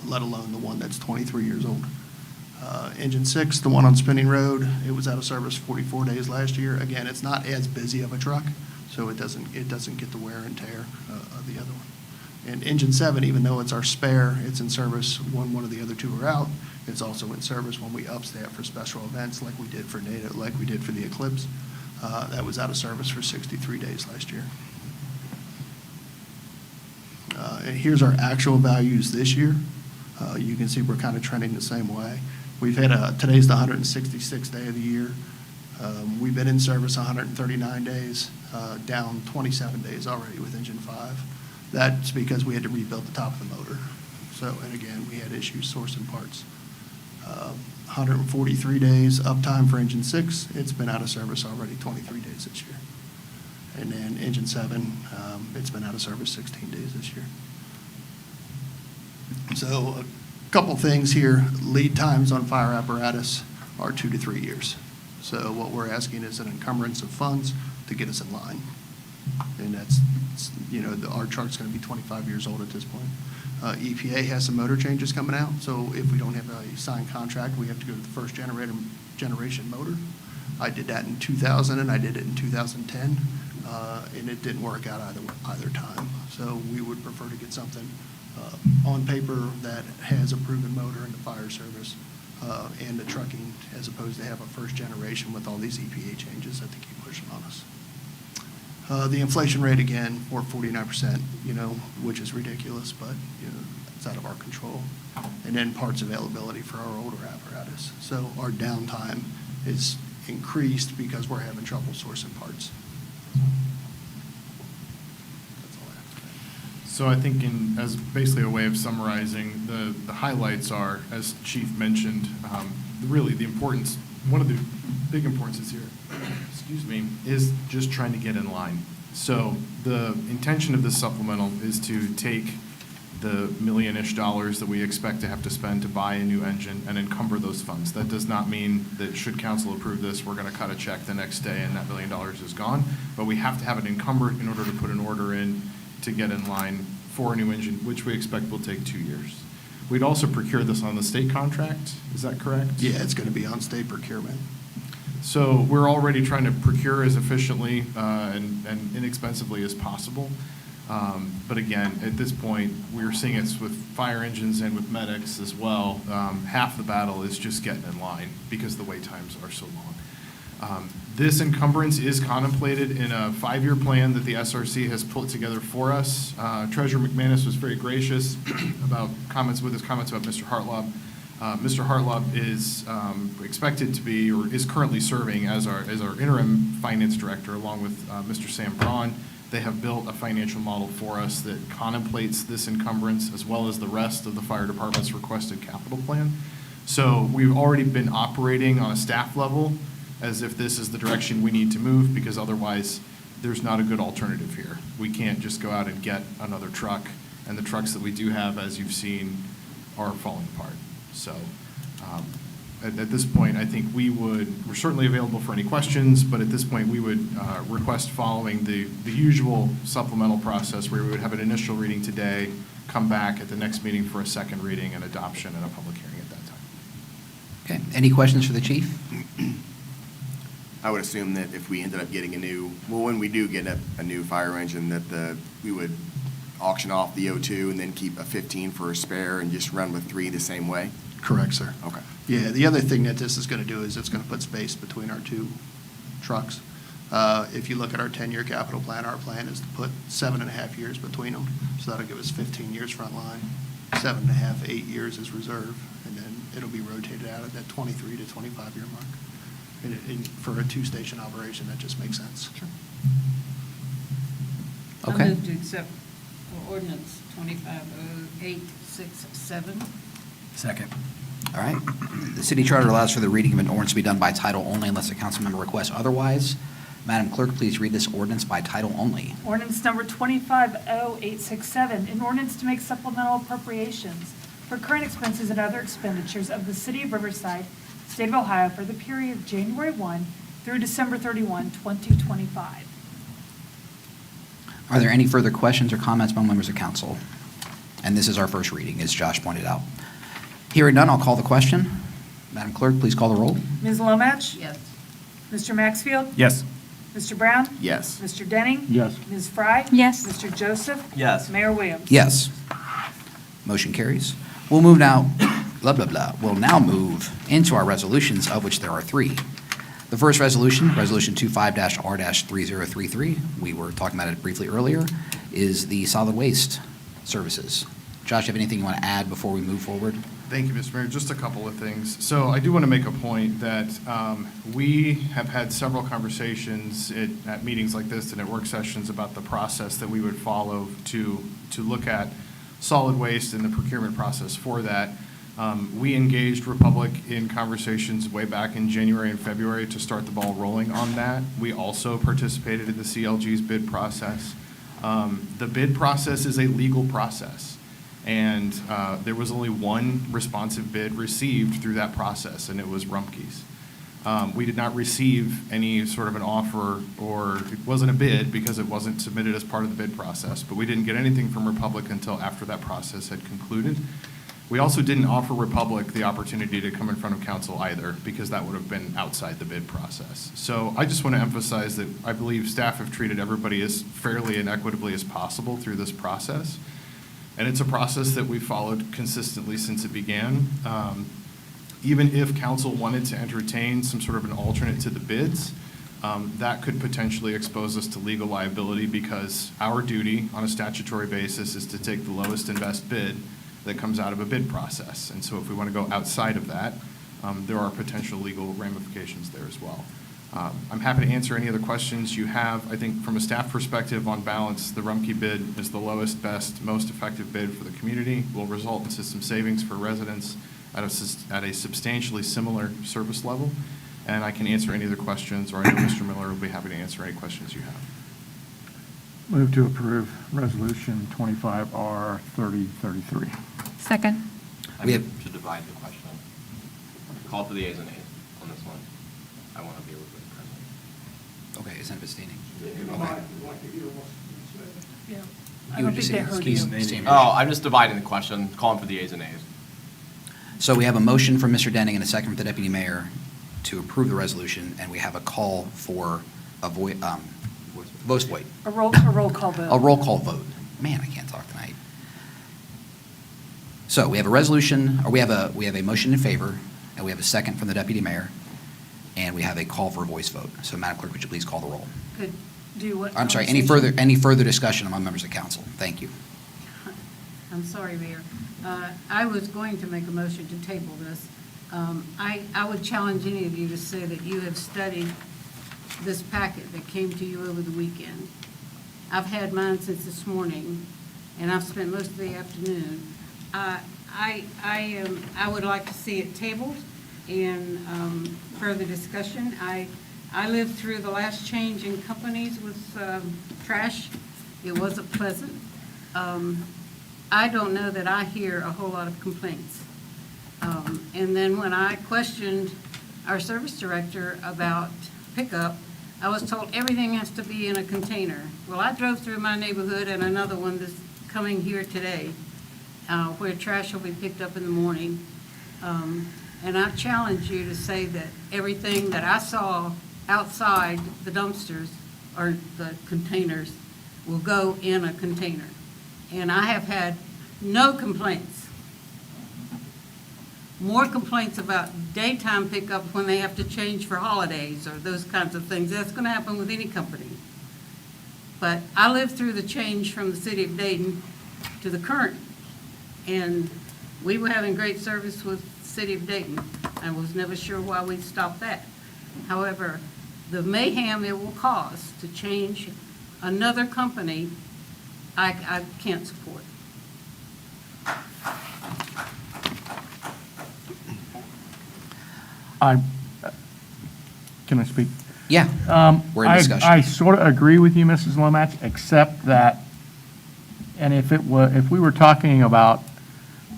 let alone the one that's 23 years old. Engine 6, the one on Spinning Road, it was out of service 44 days last year. Again, it's not as busy of a truck, so it doesn't get the wear and tear of the other one. And Engine 7, even though it's our spare, it's in service when one of the other two are out. It's also in service when we upstaff for special events like we did for NATO, like we did for the Eclipse. That was out of service for 63 days last year. And here's our actual values this year. You can see we're kind of trending the same way. We've had today's the 166th day of the year. We've been in service 139 days, down 27 days already with Engine 5. That's because we had to rebuild the top of the motor. So, and again, we had issues sourcing parts. 143 days uptime for Engine 6. It's been out of service already 23 days this year. And then Engine 7, it's been out of service 16 days this year. So a couple things here. Lead times on fire apparatus are 2 to 3 years. So what we're asking is an encumbrance of funds to get us in line. And that's, our truck's going to be 25 years old at this point. EPA has some motor changes coming out, so if we don't have a signed contract, we have to go to the first generation motor. I did that in 2000 and I did it in 2010, and it didn't work out either time. So we would prefer to get something on paper that has a proven motor in the fire service and the trucking, as opposed to have a first generation with all these EPA changes that they keep pushing on us. The inflation rate, again, we're 49%, which is ridiculous, but, it's out of our control. And then parts availability for our older apparatus. So our downtime is increased because we're having trouble sourcing parts. That's all I have to say. So I think as basically a way of summarizing, the highlights are, as Chief mentioned, really the importance, one of the big importances here, excuse me, is just trying to get in line. So the intention of this supplemental is to take the million-ish dollars that we expect to have to spend to buy a new engine and encumber those funds. That does not mean that should council approve this, we're going to cut a check the next day and that $1 million is gone. But we have to have it encumbered in order to put an order in to get in line for a new engine, which we expect will take 2 years. We'd also procure this on the state contract, is that correct? Yeah, it's going to be on state procurement. So we're already trying to procure as efficiently and inexpensively as possible. But again, at this point, we're seeing it with fire engines and with medics as well. Half the battle is just getting in line because the wait times are so long. This encumbrance is contemplated in a 5-year plan that the SRC has put together for us. Treasurer McManus was very gracious about comments about Mr. Hartlob. Mr. Hartlob is expected to be, or is currently serving as our interim finance director, along with Mr. Sam Braun. They have built a financial model for us that contemplates this encumbrance as well as the rest of the fire department's requested capital plan. So we've already been operating on a staff level as if this is the direction we need to move, because otherwise there's not a good alternative here. We can't just go out and get another truck, and the trucks that we do have, as you've seen, are falling apart. So at this point, I think we're certainly available for any questions, but at this point, we would request following the usual supplemental process where we would have an initial reading today, come back at the next meeting for a second reading and adoption and a public hearing at that time. Okay, any questions for the chief? I would assume that if we ended up getting when we do get a new fire engine, that we would auction off the O2 and then keep a 15 for a spare and just run with 3 the same way? Correct, sir. Okay. Yeah, the other thing that this is going to do is it's going to put space between our 2 trucks. If you look at our 10-year capital plan, our plan is to put 7.5 years between them. So that'll give us 15 years front line, 7.5, 8 years as reserve, and then it'll be rotated out at that 23 to 25-year mark. And for a 2-station operation, that just makes sense. Okay. I move to accept ordinance 250867. Second. All right. The city charter allows for the reading of an ordinance to be done by title only unless a council member requests otherwise. Madam Clerk, please read this ordinance by title only. Ordinance number 250867, an ordinance to make supplemental appropriations for current expenses and other expenditures of the city of Riverside, state of Ohio, for the period of January 1 through December 31, 2025. Are there any further questions or comments among members of council? And this is our first reading, as Josh pointed out. Hearing none, I'll call the question. Madam Clerk, please call the roll. Ms. Lomach? Yes. Mr. Maxfield? Yes. Mr. Brown? Yes. Mr. Denning? Yes. Ms. Fry? Yes. Mr. Joseph? Yes. Mayor Williams? Yes. Motion carries. We'll move now, We'll now move into our resolutions, of which there are 3. The first resolution, Resolution 25-R-3033, we were talking about it briefly earlier, is the solid waste services. Josh, you have anything you want to add before we move forward? Thank you, Mr. Mayor. Just a couple of things. So I do want to make a point that we have had several conversations at meetings like this and at work sessions about the process that we would follow to look at solid waste and the procurement process for that. We engaged Republic in conversations way back in January and February to start the ball rolling on that. We also participated in the CLG's bid process. The bid process is a legal process, and there was only one responsive bid received through that process, and it was Rumpke's. We did not receive any sort of an offer, or it wasn't a bid because it wasn't submitted as part of the bid process, but we didn't get anything from Republic until after that process had concluded. We also didn't offer Republic the opportunity to come in front of council either, because that would have been outside the bid process. So I just want to emphasize that I believe staff have treated everybody as fairly and equitably as possible through this process. And it's a process that we've followed consistently since it began. Even if council wanted to entertain some sort of an alternate to the bids, that could potentially expose us to legal liability, because our duty on a statutory basis is to take the lowest and best bid that comes out of a bid process. And so if we want to go outside of that, there are potential legal ramifications there as well. I'm happy to answer any other questions you have. I think from a staff perspective, on balance, the Rumpke bid is the lowest, best, most effective bid for the community, will result in system savings for residents at a substantially similar service level. And I can answer any other questions, or I know Mr. Miller will be happy to answer any questions you have. Move to approve Resolution 25R3033. Second. We have- To divide the question. Call for the ayes and nays on this one. I want to be able to present. Okay, is that abstaining? Yeah. I You would don't just think they say heard excuse you. me. Oh, I'm just dividing the question, calling for the ayes and nays. So we have a motion from Mr. Denning and a second from the deputy mayor to approve the resolution, and we have a call for a voice vote. A roll call vote. A roll call vote. Man, I can't talk tonight. So we have a resolution, or we have a motion in favor, and we have a second from the deputy mayor. and we have a call for a voice vote. So Madam Clerk, would you please call the roll? Could do what? I'm sorry, conversation? any further discussion among members of council? Thank you. I'm sorry, Mayor. I was going to make a motion to table this. I would challenge any of you to say that you have studied this packet that came to you over the weekend. I've had mine since this morning, and I've spent most of the afternoon. I would like to see it tabled and further discussion. I lived through the last change in companies with trash. It wasn't pleasant. I don't know that I hear a whole lot of complaints. And then when I questioned our service director about pickup, I was told everything has to be in a container. Well, I drove through my neighborhood and another one that's coming here today, where trash will be picked up in the morning. And I challenge you to say that everything that I saw outside the dumpsters or the containers will go in a container. And I have had no complaints. More complaints about daytime pickup when they have to change for holidays or those kinds of things. That's going to happen with any company. But I lived through the change from the city of Dayton to the current, and we were having great service with the city of Dayton. I was never sure why we'd stop that. However, the mayhem it will cause to change another company, I can't support. Can I speak? Yeah, we're in discussion. I sort of agree with you, Mrs. Lomatch, except that, and if we were talking about,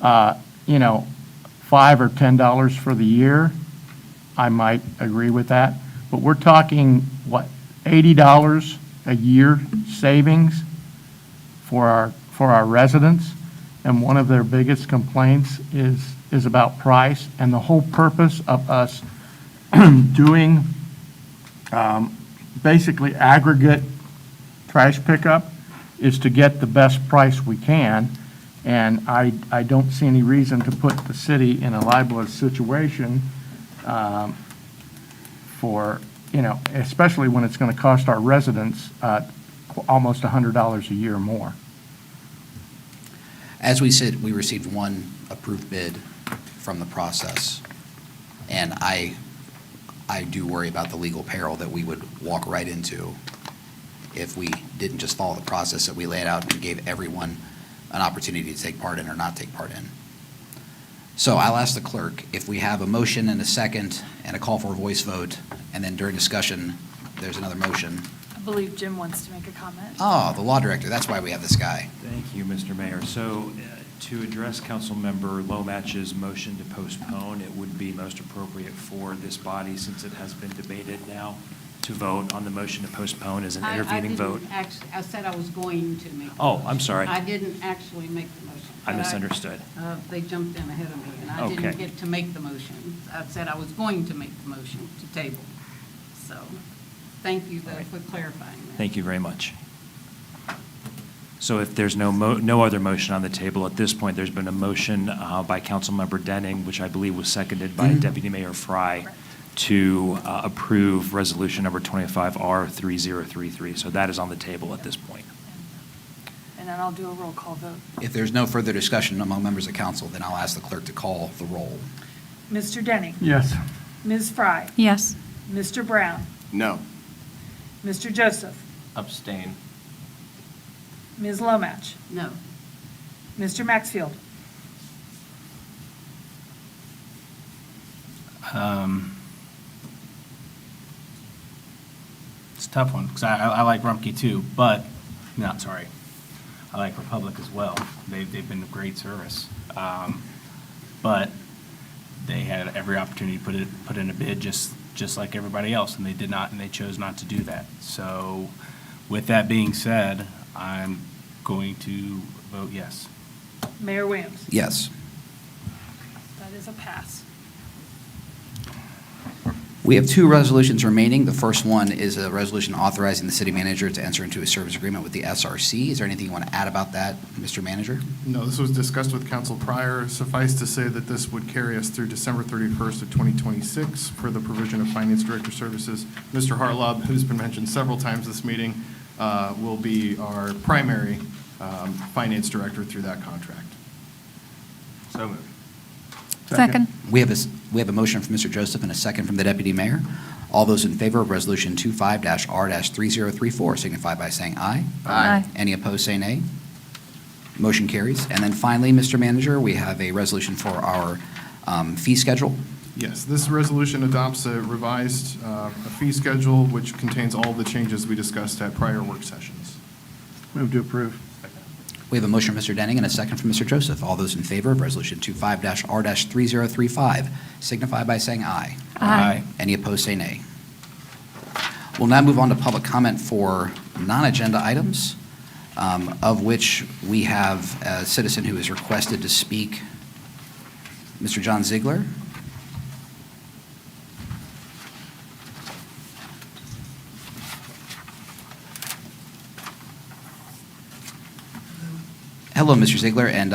$5 or $10 for the year, I might agree with that. But we're talking, $80 a year savings for our residents, and one of their biggest complaints is about price, and the whole purpose of us doing basically aggregate trash pickup is to get the best price we can, and I don't see any reason to put the city in a libelous situation for, especially when it's going to cost our residents almost $100 a year more. As we said, we received one approved bid from the process, and I do worry about the legal peril that we would walk right into if we didn't just follow the process that we laid out and gave everyone an opportunity to take part in or not take part in. So I'll ask the clerk, if we have a motion and a second and a call for a voice vote, and then during discussion, there's another motion. I believe Jim wants to make a comment. Oh, the law director, that's why we have this guy. Thank you, Mr. Mayor. So to address Councilmember Lomatch's motion to postpone, it would be most appropriate for this body, since it has been debated now, to vote on the motion to postpone as an intervening vote. I said I was going to make the Oh, motion. I'm sorry. I didn't actually make the motion. I but misunderstood. They jumped in ahead of me, and I didn't Okay. get to make the motion. I said I was going to make the motion to table. So, thank you, though, for clarifying that. Thank you very much. So if there's no other motion on the table at this point, there's been a motion by Councilmember Denning, which I believe was seconded by Deputy Mayor Fry, to approve Resolution Number 25R3033. So that is on the table at this point. And then I'll do a roll call vote. If there's no further discussion among members of council, then I'll ask the clerk to call the roll. Mr. Denning. Yes. Ms. Fry. Yes. Mr. Brown. No. Mr. Joseph. Abstain. Ms. Lomatch. No. Mr. Maxfield. It's a tough one, because I like Rumpke too, but, not sorry, I like Republic as well. They've been a great service. But they had every opportunity to put in a bid just like everybody else, and they did not, and they chose not to do that. So with that being said, I'm going to vote yes. Mayor Williams. Yes. That is a pass. We have two resolutions remaining. The first one is a resolution authorizing the city manager to enter into a service agreement with the SRC. Is there anything you want to add about that, Mr. Manager? No, this was discussed with council prior. Suffice to say that this would carry us through December 31st of 2026 for the provision of finance director services. Mr. Hartlob, who's been mentioned several times this meeting, will be our primary finance director through that contract. So moved. Second. We have a motion from Mr. Joseph and a second from the deputy mayor. All those in favor of Resolution 25-R-3034 signify by saying aye. Aye. Any opposed, say nay. Motion carries. And then finally, Mr. Manager, we have a resolution for our fee schedule. Yes, this resolution adopts a revised fee schedule which contains all the changes we discussed at prior work sessions. Move to approve. We have a motion from Mr. Denning and a second from Mr. Joseph. All those in favor of Resolution 25-R-3035 signify by saying aye. Aye. Any opposed, say nay. We'll now move on to public comment for non-agenda items, of which we have a citizen who has requested to speak, Mr. John Ziegler. Hello, Mr. Ziegler, and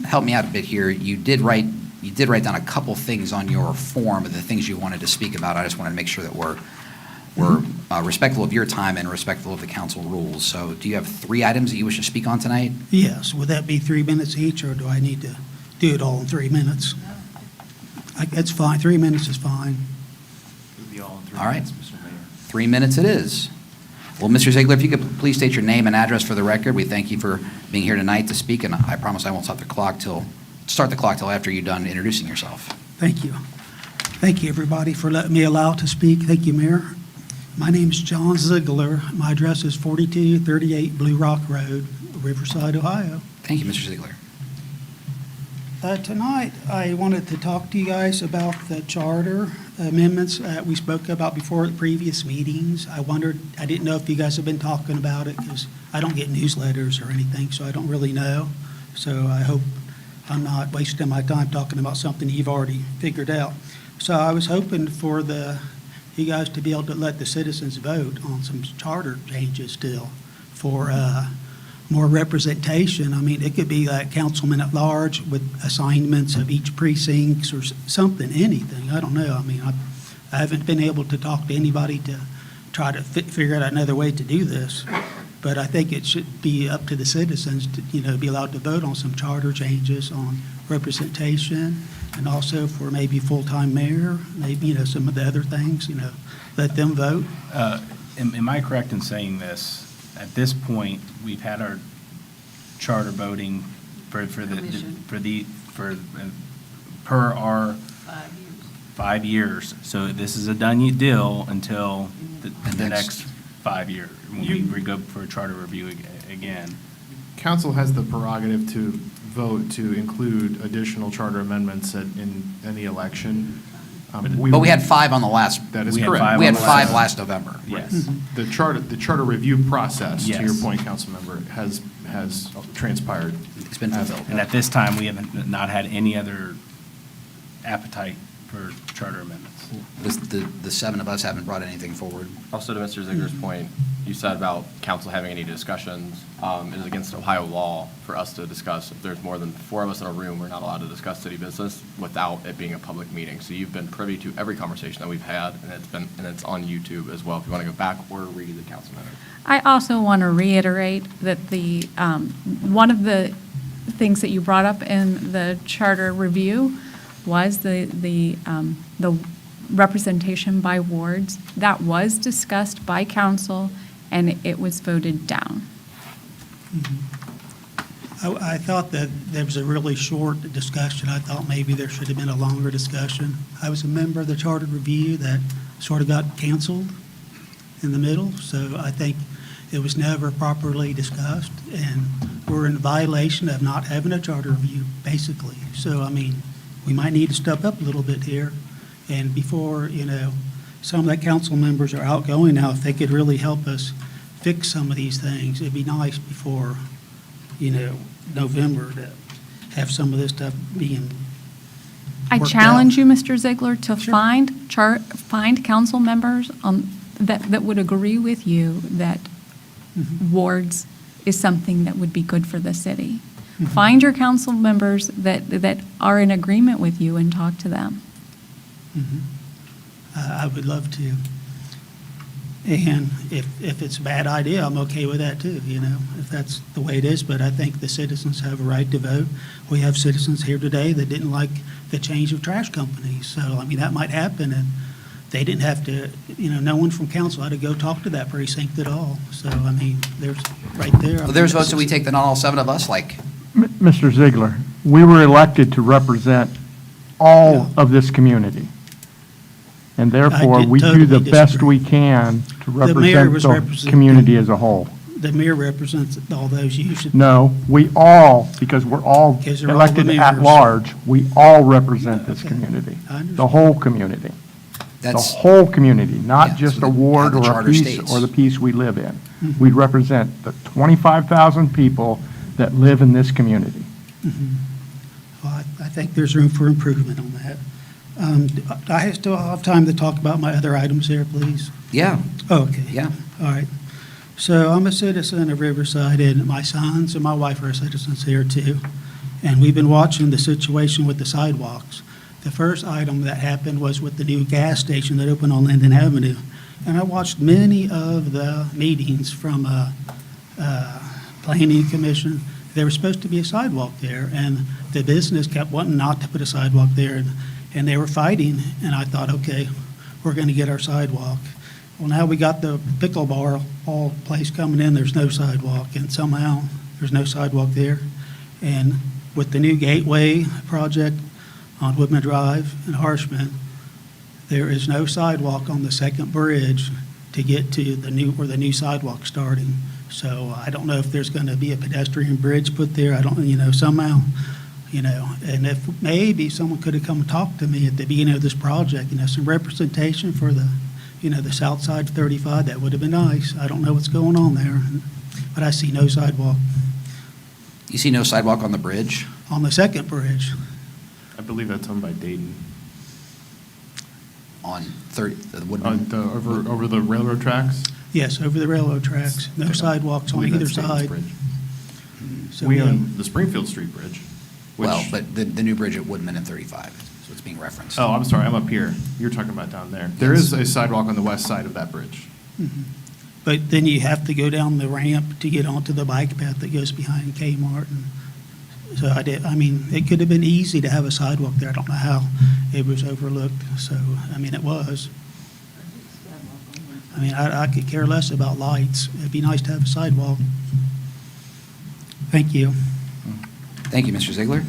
help me out a bit here. You did write down a couple things on your form of the things you wanted to speak about. I just wanted to make sure that we're respectful of your time and respectful of the council rules. So do you have 3 items that you wish to speak on tonight? Yes, would that be 3 minutes each, or do I need to do it all in 3 minutes? That's fine, 3 minutes is fine. It'll be all in 3 All right. minutes, Mr. Mayor. 3 minutes it is. Well, Mr. Ziegler, if you could please state your name and address for the record. We thank you for being here tonight to speak, and I promise I won't start the clock till after you're done introducing yourself. Thank you. Thank you, everybody, for letting me allow to speak. Thank you, Mayor. My name is John Ziegler. My address is 4238 Blue Rock Road, Riverside, Ohio. Thank you, Mr. Ziegler. Tonight, I wanted to talk to you guys about the charter amendments that we spoke about before at previous meetings. I didn't know if you guys have been talking about it, because I don't get newsletters or anything, so I don't really know. So I hope I'm not wasting my time talking about something you've already figured out. So I was hoping for you guys to be able to let the citizens vote on some charter changes still for more representation. I mean, it could be like councilman at large with assignments of each precinct or something, anything. I don't know. I mean, I haven't been able to talk to anybody to try to figure out another way to do this. But I think it should be up to the citizens to, be allowed to vote on some charter changes on representation, and also for maybe full-time mayor, maybe, some of the other things, let them vote. Am I correct in saying this? At this point, we've had our charter voting per our 5 years. So this is a done deal until the next 5 years, when we go for a charter review again. Council has the prerogative to vote to include additional charter amendments in any election. But we had 5 on the last. That is We had correct. 5 We had on the 5 last- last November. Yes. The charter review process, to your Yes. point, Councilmember, has transpired. It's been fulfilled. And at this time, we haven't not had any other appetite for charter amendments. The 7 of us haven't brought anything forward. Also, to Mr. Ziegler's point, you said about council having any discussions. It is against Ohio law for us to discuss. If there's more than 4 of us in a room, we're not allowed to discuss city business without it being a public meeting. So you've been privy to every conversation that we've had, and it's on YouTube as well, if you want to go back or read the council minutes. I also want to reiterate that one of the things that you brought up in the charter review was the representation by wards. That was discussed by council, and it was voted down. I thought that there was a really short discussion. I thought maybe there should have been a longer discussion. I was a member of the charter review that sort of got canceled in the middle, so I think it was never properly discussed, and we're in violation of not having a charter review, basically. So, I mean, we might need to step up a little bit here, and before, some of the council members are outgoing now, if they could really help us fix some of these things, it'd be nice before, November to have some of this stuff being I worked challenge out. you, Mr. Ziegler, to Sure. find council members that would agree with you that wards is something that would be good for the city. Find your council members that are in agreement with you and talk to them. I would love to. And if it's a bad idea, I'm okay with that too, if that's the way it is. But I think the citizens have a right to vote. We have citizens here today that didn't like the change of trash companies. So, I mean, that might happen, and they didn't have to, no one from council had to go talk to that precinct at all. So, I mean, there's, right there. I Well, mean, there's that's votes that we take that not all 7 of us like. Mr. Ziegler, we were elected to represent all of this community. And therefore, did we do totally the best disagree. we can to The mayor represent was the representing- community as a whole. The mayor represents all those. You should. No, we all, because we're all Because they're all elected the at mayors. large, we all represent this Okay. community. I understand. The whole community. The That's, whole community, Yeah, not just so a the- ward how the or a charter piece, states. or the piece we live in. We represent the 25,000 people that live in this community. Well, I think there's room for improvement on that. I still have time to talk about my other items here, please. yeah, Oh, okay. yeah. All right. So I'm a citizen of Riverside, and my sons and my wife are citizens here too. And we've been watching the situation with the sidewalks. The first item that happened was with the new gas station that opened on Linden Avenue. And I watched many of the meetings from Planning Commission. There was supposed to be a sidewalk there, and the business kept wanting not to put a sidewalk there, and they were fighting. And I thought, okay, we're going to get our sidewalk. Well, now we got the pickleball place coming in, there's no sidewalk, and somehow there's no sidewalk there. And with the new Gateway project on Woodman Drive in Harshman, there is no sidewalk on the second bridge to get to where the new sidewalk's starting. So I don't know if there's going to be a pedestrian bridge put there. I don't, somehow, and if maybe someone could have come and talked to me at the beginning of this project, some representation for the south side 35, that would have been nice. I don't know what's going on there, but I see no sidewalk You see no sidewalk on the bridge? on the second bridge. I believe that's owned by Dayton. On 30, the Woodman? Over the railroad tracks? Yes, over the railroad tracks. No sidewalks I on believe either that's Dayton's side. bridge. So, We yeah. own the Springfield Street Bridge, which. Well, but the new bridge at Woodman and 35, so it's being referenced. Oh, I'm sorry, I'm up here. You're talking about down there. There is a sidewalk on the west side of that bridge. But then you have to go down the ramp to get onto the bike path that goes behind Kmart. And so it could have been easy to have a sidewalk there. I don't know how it was overlooked. So, it was. I could care less about lights. It'd be nice to have a sidewalk. Thank you. Thank you, Mr. Ziegler.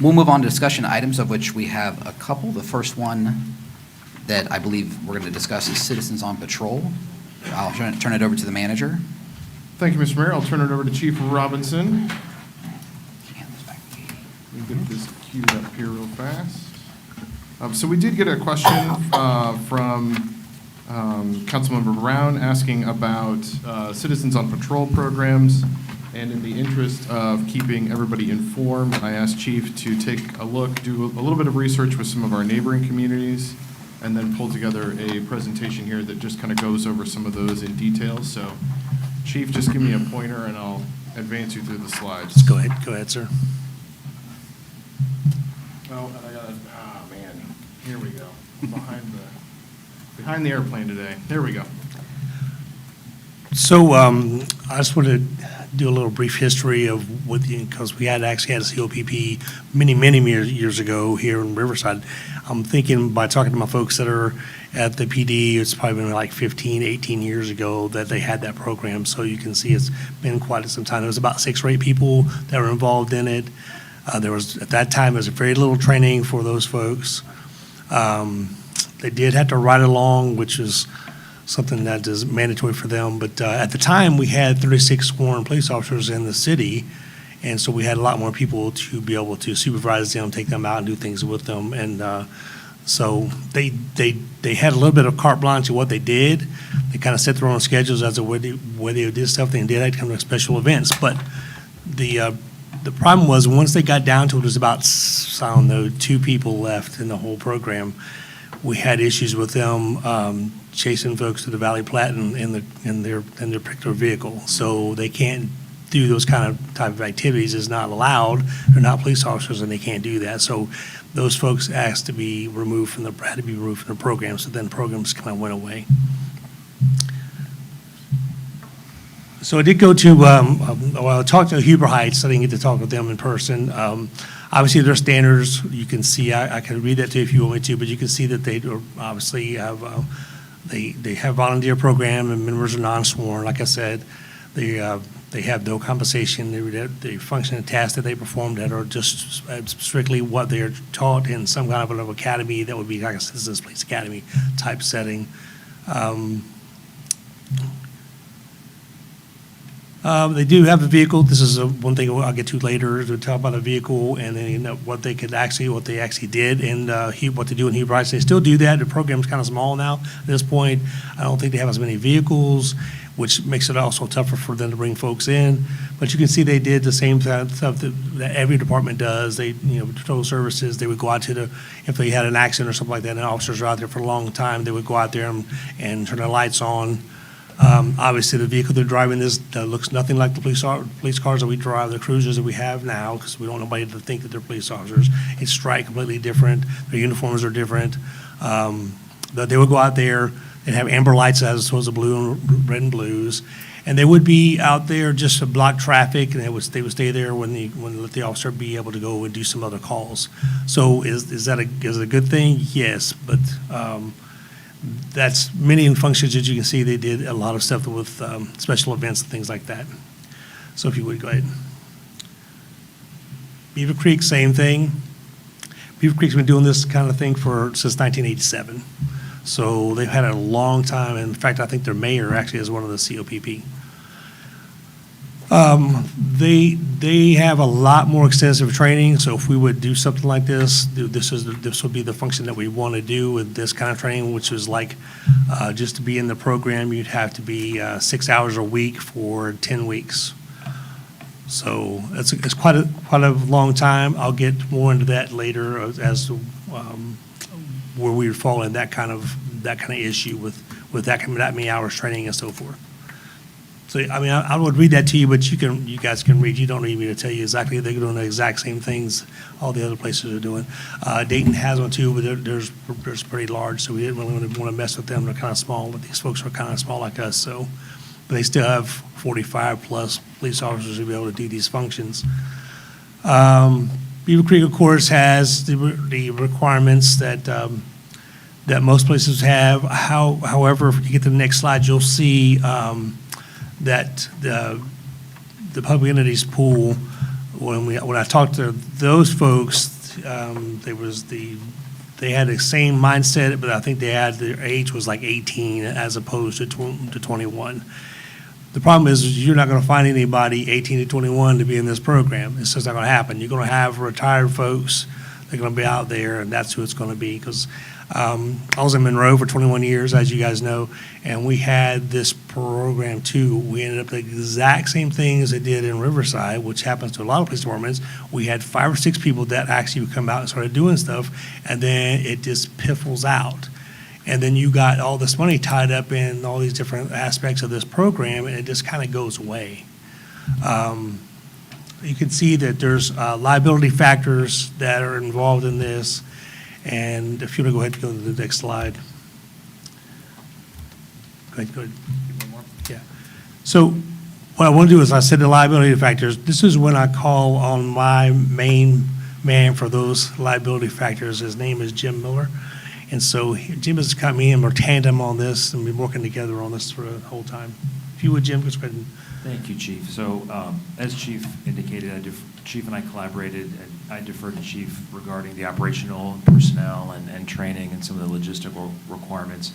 We'll move on to discussion items, of which we have a couple. The first one that I believe we're going to discuss is Citizens on Patrol. I'll turn it over to the manager. Thank you, Mr. Mayor. I'll turn it over to Chief Robinson. Let me get this queued up here real fast. So we did get a question from Councilmember Brown asking about Citizens on Patrol programs. And in the interest of keeping everybody informed, I asked Chief to take a look, do a little bit of research with some of our neighboring communities, and then pull together a presentation here that just kind of goes over some of those in detail. So, Chief, just give me a pointer and I'll advance you through the slides. Go ahead, sir. Oh, and I got it. Man, here we go. Behind the airplane today. There we go. So I just want to do a little brief history of what, because we actually had a COPP many years ago here in Riverside. I'm thinking by talking to my folks that are at the PD, it's probably been like 15, 18 years ago that they had that program. So you can see it's been quite some time. There was about 6 or 8 people that were involved in it. There was, at that time, there was very little training for those folks. They did have to ride along, which is something that is mandatory for them. But at the time, we had 36 sworn police officers in the city, and so we had a lot more people to be able to supervise them, take them out, and do things with them. And so they had a little bit of carte blanche of what they did. They kind of set their own schedules as to where they did stuff. They did have to come to special events. But the The problem was, once they got down to it, was about, I don't know, 2 people left in the whole program. We had issues with them chasing folks to the Valley Platte in their particular vehicle. So they can't do those kind of type of activities. Is not allowed. They're not police officers, and they can't do that. So those folks asked to be removed from had to be removed from the program. So then programs kind of went away. So I did go to, well, I talked to Huber Heights. I didn't get to talk with them in person. Obviously, their standards, you can see, I can read that to you if you want me to, but you can see that they obviously have, they have volunteer program and members are non-sworn. Like I said, they have no compensation. They function and tasks that they perform that are just strictly what they're taught in some kind of an academy that would be like a Citizens Police Academy type setting. They do have a vehicle. This is one thing I'll get to later, to talk about a vehicle and then what they actually did and what they do in Huber Heights. They still do that. The program's kind of small now at this point. I don't think they have as many vehicles, which makes it also tougher for them to bring folks in. But you can see they did the same stuff that every department does. They, patrol services, they would go out to if they had an accident or something like that, and officers are out there for a long time, they would go out there and turn the lights on. Obviously, the vehicle they're driving looks nothing like the police cars that we drive, the cruisers that we have now, because we don't want anybody to think that they're police officers. It's striped completely different. Their uniforms are different. But they would go out there and have amber lights as opposed to blue and red and blues, and they would be out there just to block traffic, and they would stay there when let the officer be able to go and do some other calls. So is it a good thing? Yes, but that's many functions. As you can see, they did a lot of stuff with special events and things like that. So if you would, go ahead. Beaver Creek, same thing. Beaver Creek's been doing this kind of thing since 1987. So they've had a long time. In fact, I think their mayor actually is one of the COPP. They have a lot more extensive training, so if we would do something like this would be the function that we want to do with this kind of training, which is like just to be in the program, you'd have to be 6 hours a week for 10 weeks. So it's quite a long time. I'll get more into that later as to where we would fall in that kind of issue with that many hours training and so forth. So, I mean, I would read that to you, but you guys can read. You don't need me to tell you exactly. They're doing the exact same things all the other places are doing. Dayton has one too, but they're pretty large, so we didn't really want to mess with them. They're kind of small, but these folks are kind of small like us. So, but they still have 45 plus police officers to be able to do these functions. Beaver Creek, of course, has the requirements that that most places have. However, if you get to the next slide, you'll see that the public entities pool, when I talked to those folks, they had the same mindset, but I think their age was like 18 as opposed to 21. The problem is you're not going to find anybody 18 to 21 to be in this program. It's just not going to happen. You're going to have retired folks. They're going to be out there, and that's who it's going to be. Because I was in Monroe for 21 years, as you guys know, and we had this program too. We ended up the exact same thing as they did in Riverside, which happens to a lot of police departments. We had 5 or 6 people that actually would come out and started doing stuff, and then it just piffles out. And then you got all this money tied up in all these different aspects of this program, and it just kind of goes away. You can see that there's liability factors that are involved in this. And if you want to go ahead and go to the next slide. Go ahead. Yeah. So what I want to do is, I said the liability factors. This is when I call on my main man for those liability factors. His name is Jim Miller. And so Jim has got me and we're tandem on this, and we're working together on this for the whole time. If you would, Jim, go ahead and. Thank you, Chief. So as Chief indicated, Chief and I collaborated, and I deferred to Chief regarding the operational personnel and training and some of the logistical requirements,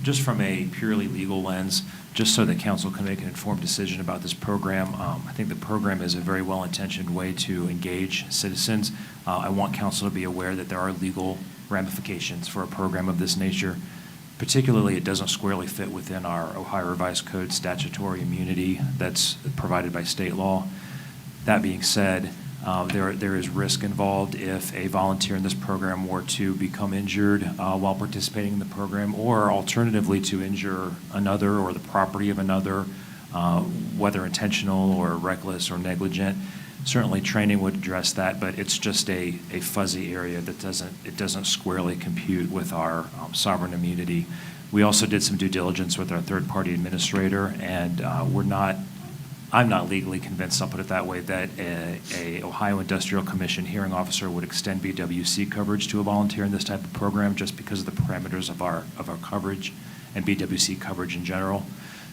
just from a purely legal lens, just so that council can make an informed decision about this program. I think the program is a very well-intentioned way to engage citizens. I want council to be aware that there are legal ramifications for a program of this nature. Particularly, it doesn't squarely fit within our Ohio Revised Code statutory immunity that's provided by state law. That being said, there is risk involved if a volunteer in this program were to become injured while participating in the program, or alternatively to injure another or the property of another, whether intentional or reckless or negligent. Certainly, training would address that, but it's just a fuzzy area that doesn't squarely compute with our sovereign immunity. We also did some due diligence with our third-party administrator, and I'm not legally convinced, I'll put it that way, that a Ohio Industrial Commission hearing officer would extend BWC coverage to a volunteer in this type of program just because of the parameters of our coverage and BWC coverage in general.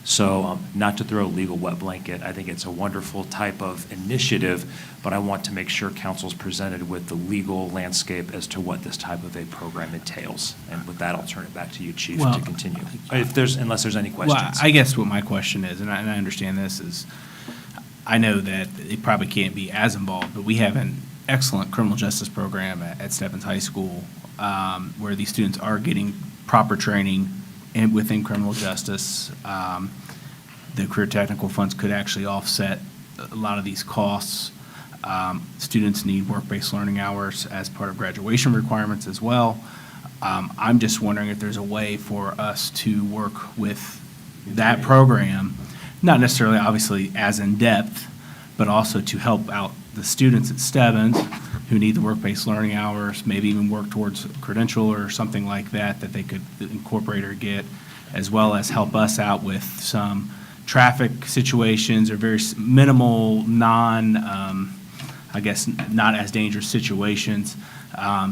So not to throw a legal wet blanket, I think it's a wonderful type of initiative, but I want to make sure council's presented with the legal landscape as to what this type of a program entails. And with that, I'll turn it back to you, Chief, Well, to continue. Unless there's any Well, questions. I guess what my question is, and I understand this, is I know that it probably can't be as involved, but we have an excellent criminal justice program at Stebbins High School where these students are getting proper training within criminal justice. The career technical funds could actually offset a lot of these costs. Students need work-based learning hours as part of graduation requirements as well. I'm just wondering if there's a way for us to work with that program, not necessarily obviously as in-depth, but also to help out the students at Stebbins who need the work-based learning hours, maybe even work towards a credential or something like that that they could incorporate or get, as well as help us out with some traffic situations or very minimal, I guess, not as dangerous situations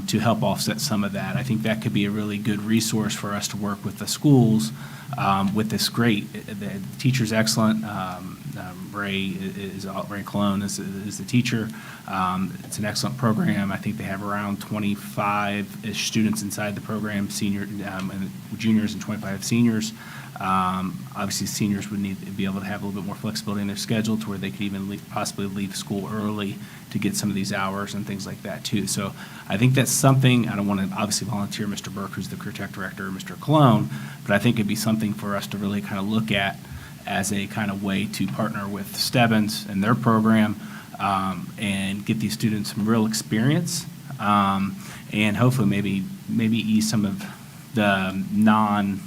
to help offset some of that. I think that could be a really good resource for us to work with the schools with this great, the teacher's excellent. Ray Colon is the teacher. It's an excellent program. I think they have around 25-ish students inside the program, and juniors and 25 seniors. Obviously, seniors would need to be able to have a little bit more flexibility in their schedule to where they could even possibly leave school early to get some of these hours and things like that too. So I think that's something, I don't want to obviously volunteer Mr. Burke, who's the career tech director, or Mr. Colon, but I think it'd be something for us to really kind of look at as a kind of way to partner with Stebbins and their program and get these students some real experience and hopefully maybe ease some of the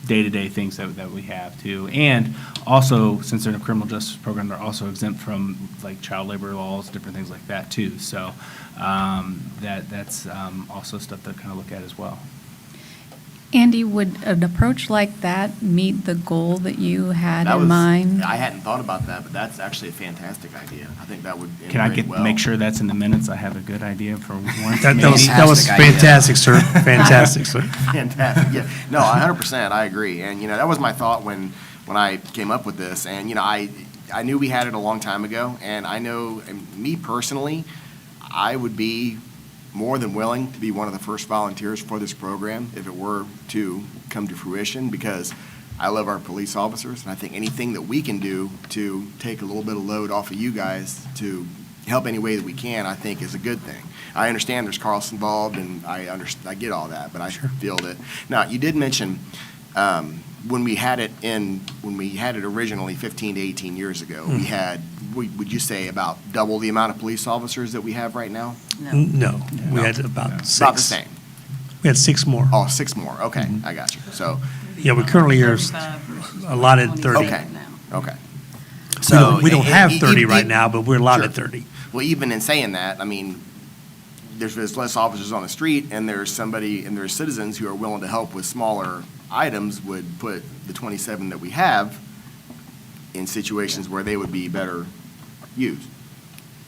day-to-day things that we have too. And also, since they're in a criminal justice program, they're also exempt from like child labor laws, different things like that too. So that's also stuff to kind of look at as well. Andy, would an approach like that meet the goal that you had in mind? I hadn't thought about that, but that's actually a fantastic idea. I think that would Can I integrate well. make sure that's in the minutes? I have a good idea for once. That was Fantastic idea. fantastic, sir. Fantastic, sir. Fantastic, yeah. No, 100%, I agree. And, that was my thought when I came up with this. And, I knew we had it a long time ago, and I know, and me personally, I would be more than willing to be one of the first volunteers for this program if it were to come to fruition, because I love our police officers, and I think anything that we can do to take a little bit of load off of you guys to help any way that we can, I think is a good thing. I understand there's costs involved, and I get all that, but I feel that. Now, you did mention when we had it originally 15 to 18 years ago, we had, would you say, about double the amount of police officers that we have right now? No, we had about 6. About the same. We had 6 more. Oh, 6 more. Okay, I got you. So, Yeah, we currently are allotted 30. okay. We don't have 30 right even- now, but we're allotted Sure. 30. Well, even in saying that, I mean, there's less officers on the street, and there's citizens who are willing to help with smaller items, would put the 27 that we have in situations where they would be better used.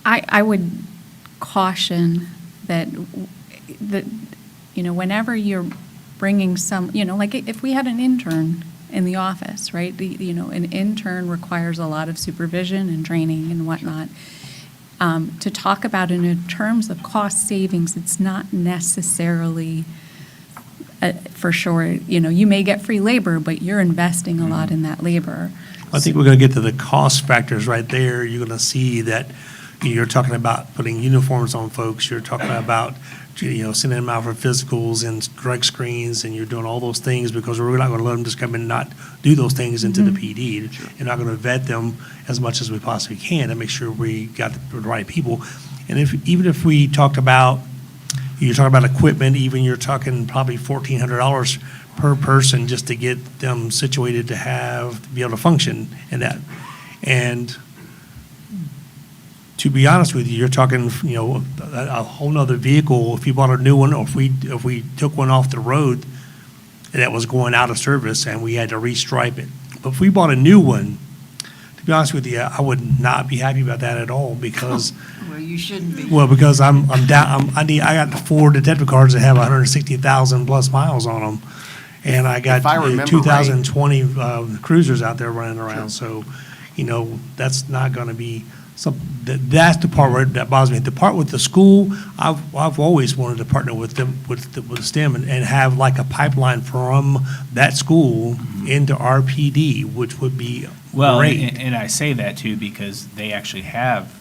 I would caution that, whenever you're bringing like if we had an intern in the office, right? An intern requires a lot of supervision and training and whatnot. To talk about it in terms of cost savings, it's not necessarily for sure. You may get free labor, but you're investing a lot in that labor. I think we're going to get to the cost factors right there. You're going to see that you're talking about putting uniforms on folks. You're talking about sending them out for physicals and drug screens, and you're doing all those things because we're not going to let them just come in and not do those things into the PD. You're not going to vet them as much as we possibly can to make sure we got the right people. And even if we talked about, you're talking about equipment, even you're talking probably $1,400 per person just to get them situated to be able to function in that. And to be honest with you, you're talking, a whole nother vehicle. If you bought a new one, or if we took one off the road that was going out of service and we had to restripe it. But if we bought a new one, to be honest with you, I would not be happy about that at all because. Well, you shouldn't be. Well, because I'm down, I got 4 detective cars that have 160,000 plus miles on them. And I got If I remember 2020 cruisers out there running around. So, that's not going to be that's the part that bothers me. The part with the school, I've always wanted to partner with them, with STEM and have like a pipeline from that school into RPD, which would be Well, great. and I say that too because they actually have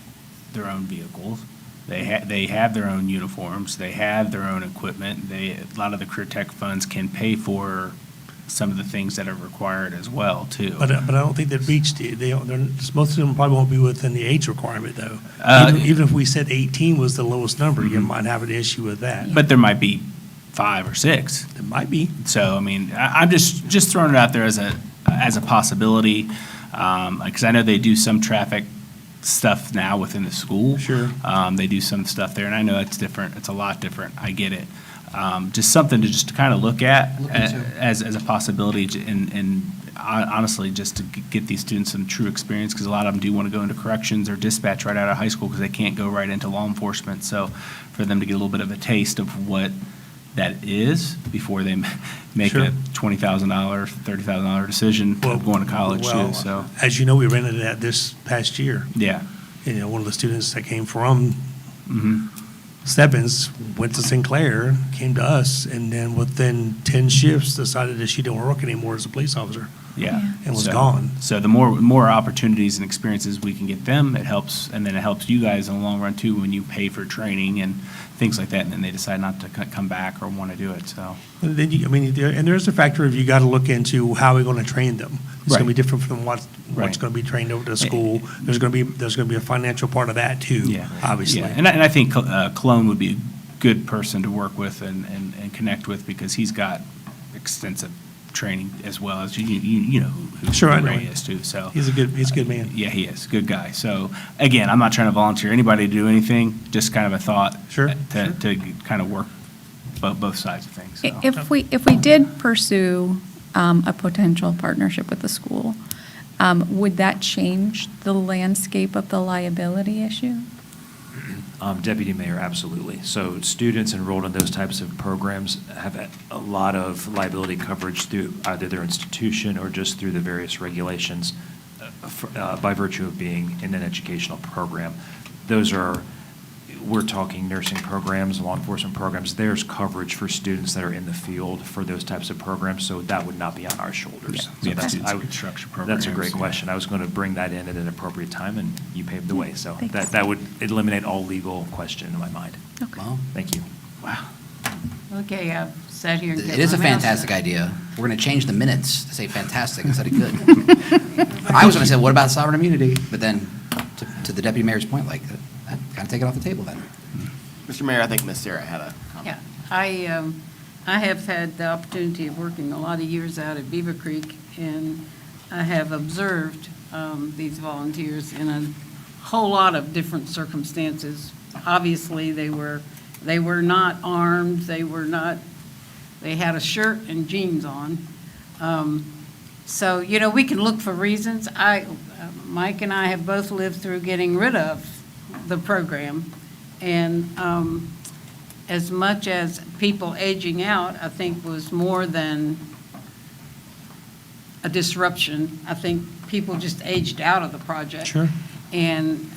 their own vehicles. They have their own uniforms. They have their own equipment. A lot of the Career Tech funds can pay for some of the things that are required as well too. But I don't think they've reached, most of them probably won't be within the age requirement, though. Even if we said 18 was the lowest number, you might have an issue with that. But there might be 5 or 6. It might be. So, I mean, I'm just throwing it out there as a possibility, because I know they do some traffic stuff now within the school. Sure. They do some stuff there, and I know it's different. It's a lot different. I get it. Just something to just kind of look at as a possibility, and honestly, just to get these students some true experience, because a lot of them do want to go into corrections or dispatch right out of high school because they can't go right into law enforcement. So for them to get a little bit of a taste of what that is before they make Sure. a $20,000, $30,000 decision of going to college too, so. As you know, we rented that this past year. Yeah. One of the students that came from Mhm. Stebbins went to Sinclair, came to us, and then within 10 shifts decided that she didn't work anymore as a police officer. Yeah. And was So- gone. So the more opportunities and experiences we can get them, it helps, and then it helps you guys in the long run too, when you pay for training and things like that, and then they decide not to come back or want to do it, so. And then and there's a factor of you got to look into how we're going to train them. It's going to be Right. different from what's Right. going to be trained over to school. There's going to be a financial part of that too, Yeah. obviously. Yeah. And I think Cologne would be a good person to work with and connect with because he's got extensive training as well as you know who Sure, I know Ray him. is too. So He's a good man. Yeah, he is good guy. So again, I'm not trying to volunteer anybody to do anything. Just kind of a thought. Sure, To kind of work both sides of things. So. If we did pursue a potential partnership with the school, would that change the landscape of the liability issue? Deputy Mayor, absolutely. So students enrolled in those types of programs have a lot of liability coverage through either their institution or just through the various regulations by virtue of being in an educational program. We're talking nursing programs, law enforcement programs. There's coverage for students that are in the field for those types of programs, so that would not be on our shoulders. Yeah, So that's- students I in would- construction That's a great programs, yeah. question. I was going to bring that in at an appropriate time, and you paved the way. So Thanks. that would eliminate all legal question in my mind. Well, Thank you. Wow. Okay, I've sat here and it kept is a my mouth fantastic shut. idea. We're going to change the minutes to say fantastic instead of good. I was going to say, what about sovereign immunity? But then, to the deputy mayor's point, like, kind of take it off the table then. Mr. Mayor, I think Ms. Sarah had a comment. Yeah, I have had the opportunity of working a lot of years out at Beaver Creek, and I have observed these volunteers in a whole lot of different circumstances. Obviously, they were not armed, they had a shirt and jeans on. So, we can look for reasons. Mike and I have both lived through getting rid of the program. And as much as people aging out, I think was more than a disruption. I think people just aged out of the project. Sure. And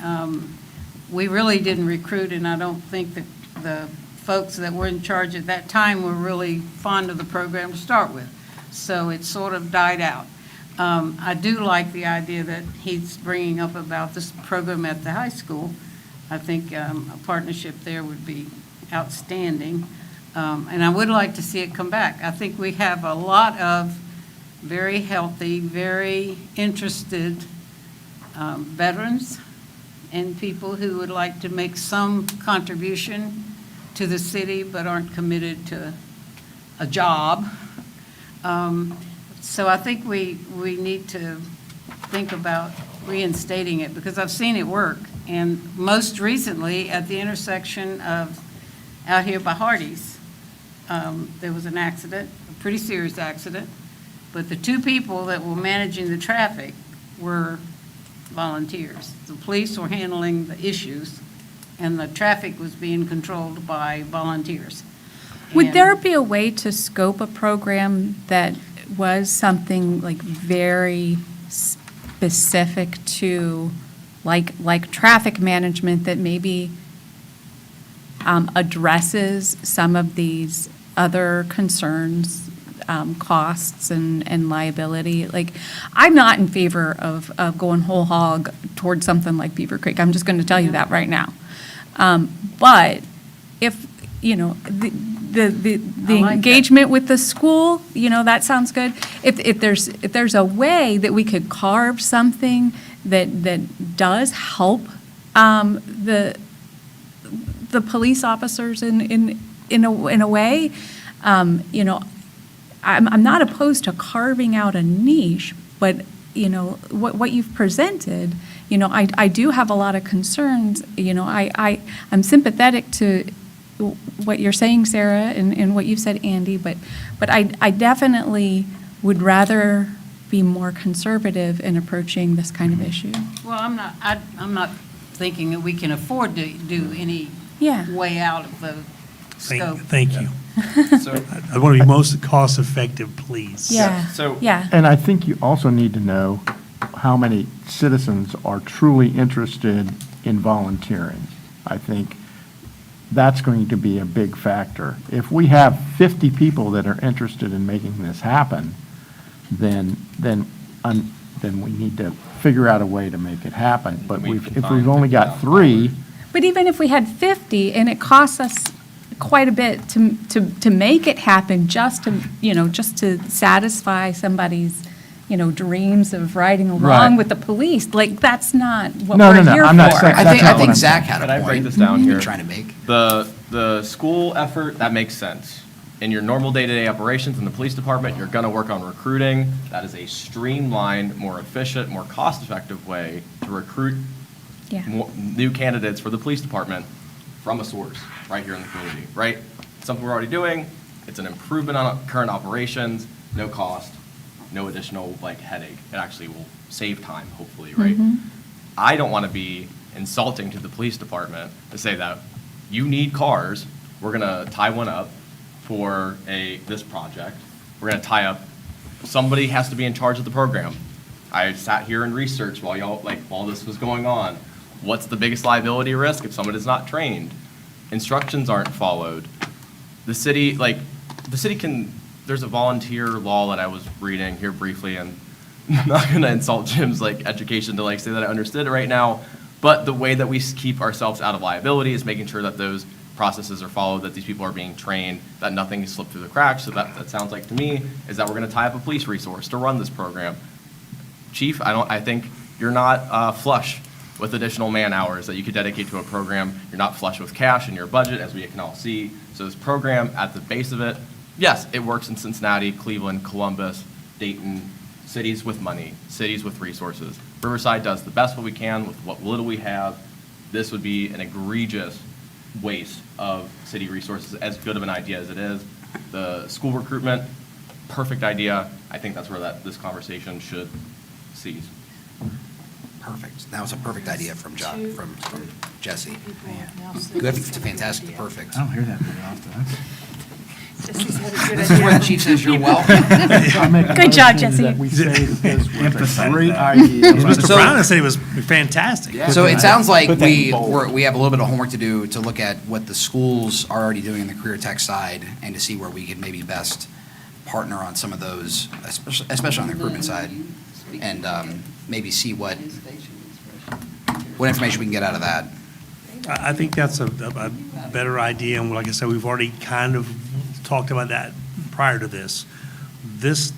we really didn't recruit, and I don't think that the folks that were in charge at that time were really fond of the program to start with. So it sort of died out. I do like the idea that he's bringing up about this program at the high school. I think a partnership there would be outstanding. And I would like to see it come back. I think we have a lot of very healthy, very interested veterans and people who would like to make some contribution to the city but aren't committed to a job. So I think we need to think about reinstating it, because I've seen it work. And most recently, at the intersection of, out here by Hardee's, there was an accident, a pretty serious accident, but the two people that were managing the traffic were volunteers. The police were handling the issues, and the traffic was being controlled by volunteers. Would And- there be a way to scope a program that was something like very specific to, like traffic management, that maybe addresses some of these other concerns, costs and liability? Like, I'm not in favor of going whole hog towards something like Beaver Creek. I'm just going to tell you that right now. But if, you know, the I like that. engagement with the school, you know, that sounds good. If there's a way that we could carve something that does help the police officers in a way, you know, I'm not opposed to carving out a niche, but, you know, what you've presented, you know, I do have a lot of concerns. You know, I'm sympathetic to what you're saying, Sarah, and what you've said, Andy, but I definitely would rather be more conservative in approaching this kind of issue. Well, I'm not thinking that we can afford to do any Yeah. way out of the scope. Thank you. So, I want to be most cost-effective, please. Yeah, so- yeah. And I think you also need to know how many citizens are truly interested in volunteering. I think that's going to be a big factor. If we have 50 people that are interested in making this happen, then we need to figure out a way to make it happen. But We if can we've find only got 3, But even if we had 50, and it costs us quite a bit to make it happen, just to satisfy somebody's, you know, dreams of riding along Right. with the police, like, that's not what No, we're no, here I'm not for. saying- I That's think, not I what think I'm Zach saying. had Can a I break point this down he's here? trying to make. The school effort, that makes sense. In your normal day-to-day operations in the police department, you're gonna work on recruiting. That is a streamlined, more efficient, more cost-effective way to recruit Yeah. new candidates for the police department from a source, right here in the community, right? Something we're already doing, it's an improvement on current operations, no cost, no additional like headache. It actually will save time, hopefully, right? I don't want to be insulting to the police department to say that you need cars, we're gonna tie one up for this project. We're gonna tie up, somebody has to be in charge of the program. I sat here and researched while this was going on. What's the biggest liability risk if someone is not trained? Instructions aren't followed. The city can, there's a volunteer law that I was reading here briefly, and I'm not gonna insult Jim's education to say that I understood it right now, but the way that we keep ourselves out of liability is making sure that those processes are followed, that these people are being trained, that nothing is slipped through the cracks. So that sounds like to me is that we're gonna tie up a police resource to run this program. Chief, I think you're not flush with additional man hours that you could dedicate to a program. You're not flush with cash in your budget, as we can all see. So this program, at the base of it, yes, it works in Cincinnati, Cleveland, Columbus, Dayton, cities with money, cities with resources. Riverside does the best what we can with what little we have. This would be an egregious waste of city resources, as good of an idea as it is. The school recruitment, perfect idea. I think that's where this conversation should cease. Perfect. That was a perfect idea from John, from Jesse. Good to fantastic to perfect. I don't hear that very often. Jesse's had a good This is where the idea. chief says you're welcome. I make a Good job, motion Jesse. that we say that this was a Emphasize great that. idea. Mr. So- Brown said it was fantastic. So it sounds like Put that in we bold. we have a little bit of homework to do to look at what the schools are already doing in the career tech side, and to see where we could maybe best partner on some of those, especially on the recruitment side, and maybe see what information we can get out of that. I think that's a better idea, and like I said, we've already kind of talked about that prior to this. This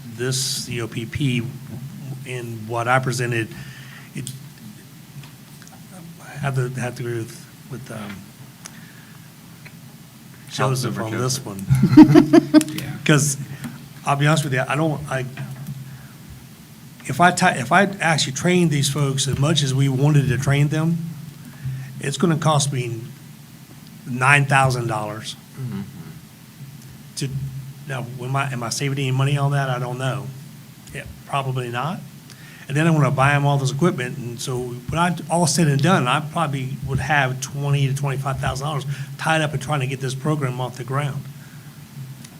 COPP, in what I presented, I have to agree with Joseph on this one. Because, I'll be honest with you, if I actually trained these folks as much as we wanted to train them, it's going to cost me $9,000. Now, am I saving any money on that? I don't know. Yeah, probably not. And then I'm going to buy them all this equipment, and so when all said and done, I probably would have $20,000 to $25,000 tied up in trying to get this program off the ground.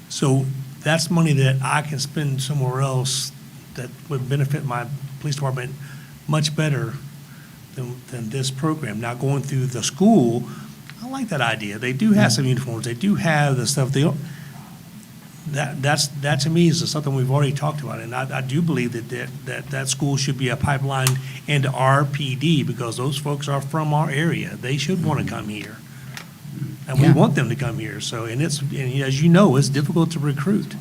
So that's money that I can spend somewhere else that would benefit my police department much better than this program. Now, going through the school, I like that idea. They do have some uniforms. They do have the stuff. That to me is something we've already talked about, and I do believe that school should be a pipeline into RPD, because those folks are from our area. They should want to come here, and we Yeah. want them to come here. So, and as you know, it's difficult to recruit.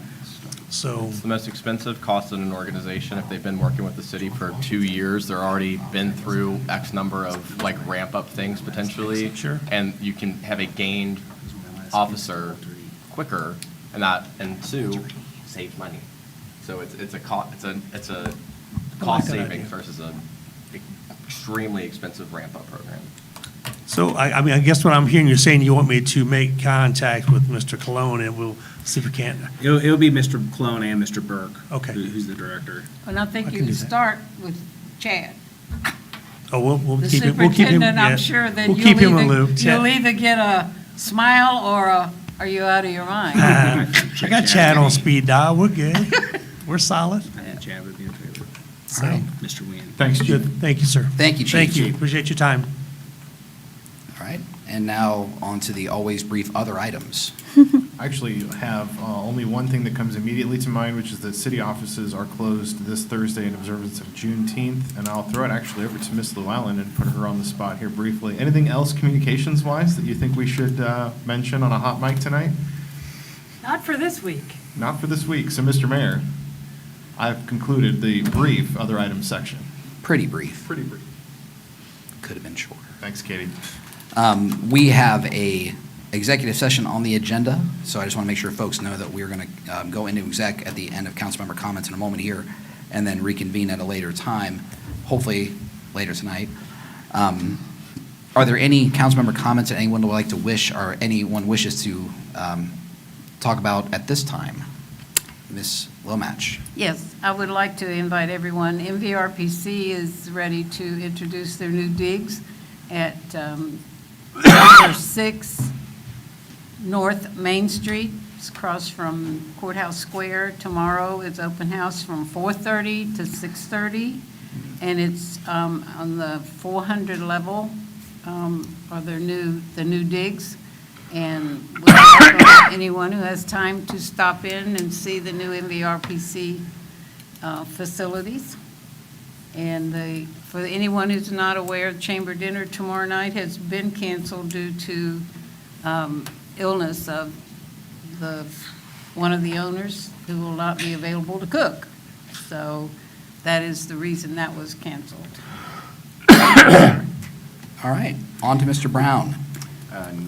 So, It's the most expensive cost in an organization. If they've been working with the city for 2 years, they're already been through X number of like ramp-up things potentially. Sure. And you can have a gained officer quicker, and two, save money. So it's a cost savings idea. versus a extremely expensive ramp-up program. so I mean, I guess what I'm hearing, you're saying you want me to make contact with Mr. Cologne, and we'll see if we can't. It'll be Mr. Clone and Mr. Burke. Okay. Who's the director. And I think I you can can do that. start with Chad. Oh, we'll The keep him. We'll keep him. superintendent, I'm yeah. sure that We'll keep him in the you'll loop. you'll either get a smile or are you out of your mind? I got Chad on speed dial. We're good. We're solid. Yeah, Chad would be in favor. So, Mr. Wien. Thanks, Chief. good. Thank you, sir. Thank you, Chief. Thank you. Appreciate your time. All right, and now on to the always brief other items. I actually have only one thing that comes immediately to mind, which is that city offices are closed this Thursday in observance of Juneteenth, and I'll throw it actually over to Ms. Llewellyn and put her on the spot here briefly. Anything else communications-wise that you think we should mention on a hot mic tonight? Not for this week. Not for this week. So, Mr. Mayor, I've concluded the brief other items section. Pretty brief. Pretty brief. Could have been shorter. Thanks, Katie. We have a executive session on the agenda, so I just want to make sure folks know that we're going to go into exec at the end of council member comments in a moment here, and then reconvene at a later time, hopefully later tonight. Are there any council member comments that anyone would like to wish, or anyone wishes to talk about at this time? Ms. Lomatch. Yes, I would like to invite everyone. MVRPC is ready to introduce their new digs at number 6 North Main Street. It's across from Courthouse Square. Tomorrow is open house from 4:30 to 6:30, and it's on the 400 level are the new digs. And we welcome anyone who has time to stop in and see the new MVRPC facilities. And for anyone who's not aware, the chamber dinner tomorrow night has been canceled due to illness of one of the owners who will not be available to cook. So that is the reason that was canceled. All right, on to Mr. Brown.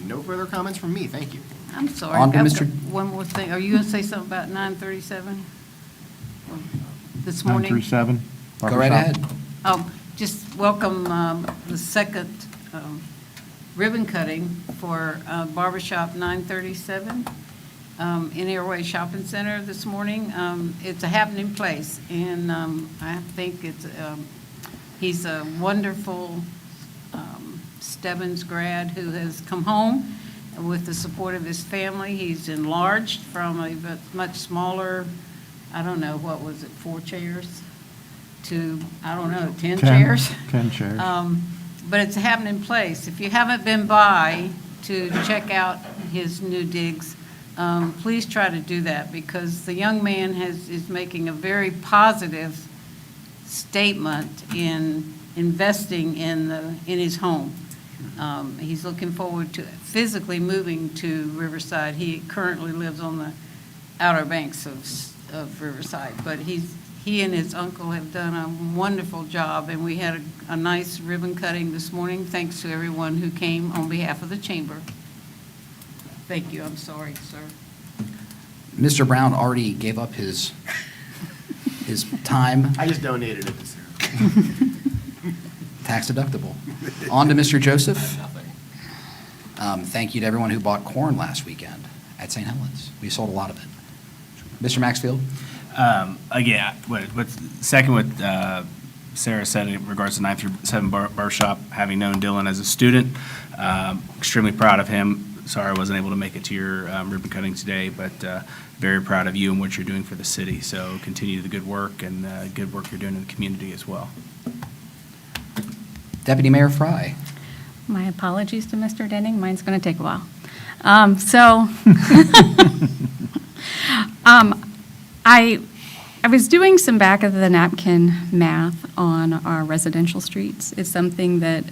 No further comments from me, thank you. I'm sorry. On to I've Mr. got one more thing. Are you going to say something about 937 this morning? 937. Go right ahead. Oh, just welcome the second ribbon cutting for Barbershop 937 in Airway Shopping Center this morning. It's a happening place, and I think he's a wonderful Stebbins grad who has come home with the support of his family. He's enlarged from a much smaller, I don't know, what was it, 4 chairs? To, I don't know, 10 chairs? 10 chairs. But it's a happening place. If you haven't been by to check out his new digs, please try to do that, because the young man is making a very positive statement in investing in his home. He's looking forward to physically moving to Riverside. He currently lives on the Outer Banks of Riverside, but he and his uncle have done a wonderful job, and we had a nice ribbon cutting this morning, thanks to everyone who came on behalf of the chamber. Thank you, I'm sorry, sir. Mr. Brown already gave up his time, I just donated it to Sarah. tax deductible. On to Mr. Joseph. Thank you to everyone who bought corn last weekend at St. Helens. We sold a lot of it. Mr. Maxfield? Again, what's second what Sarah said in regards to 9 through 7 bar shop, having known Dylan as a student, extremely proud of him. Sorry I wasn't able to make it to your ribbon cutting today, but very proud of you and what you're doing for the city. So continue the good work and good work you're doing in the community as well. Deputy Mayor Fry? My apologies to Mr. Denning. Mine's going to take a while. I was doing some back of the napkin math on our residential streets. It's something that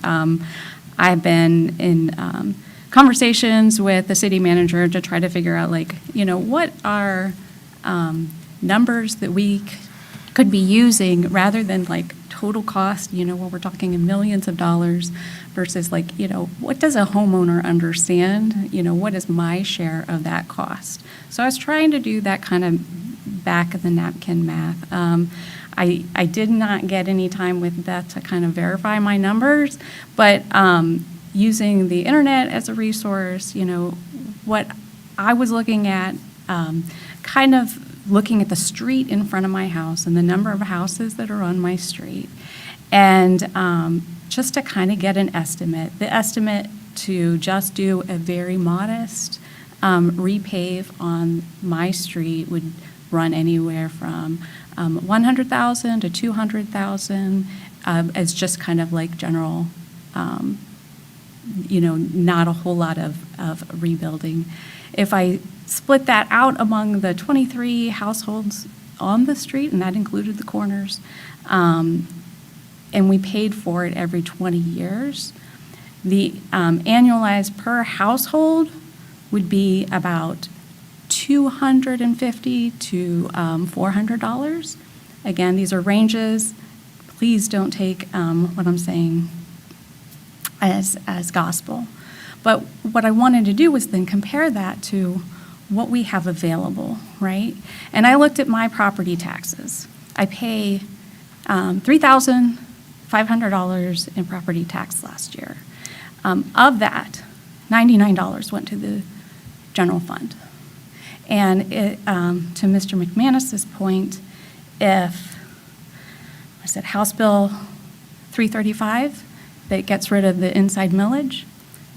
I've been in conversations with the city manager to try to figure out, like, what are numbers that we could be using rather than like total cost, where we're talking in millions of dollars versus like, what does a homeowner understand? What is my share of that cost? So I was trying to do that kind of back of the napkin math. I did not get any time with that to kind of verify my numbers, but using the internet as a resource, what I was looking at, kind of looking at the street in front of my house and the number of houses that are on my street, and just to kind of get an estimate. The estimate to just do a very modest repave on my street would run anywhere from $100,000 to $200,000 as just kind of like general, not a whole lot of rebuilding. If I split that out among the 23 households on the street, and that included the corners, and we paid for it every 20 years, the annualized per household would be about $250 to $400. Again, these are ranges. Please don't take what I'm saying as gospel. But what I wanted to do was then compare that to what we have available, right? And I looked at my property taxes. I pay $3,500 in property tax last year. Of that, $99 went to the general fund. And to Mr. McManus's point, if House Bill 335 that gets rid of the inside millage,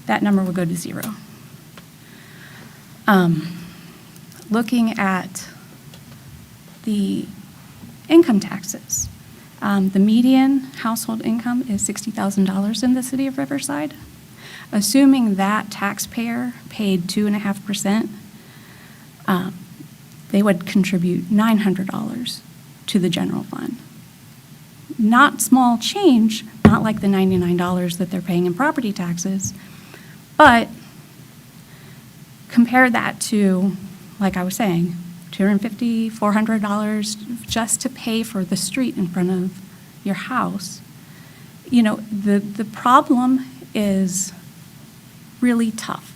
that number would go to zero. Looking at the income taxes, the median household income is $60,000 in the city of Riverside. Assuming that taxpayer paid 2.5%, they would contribute $900 to the general fund. Not small change, not like the $99 that they're paying in property taxes, but compare that to, like I was saying, $250, $400 just to pay for the street in front of your house. The problem is really tough.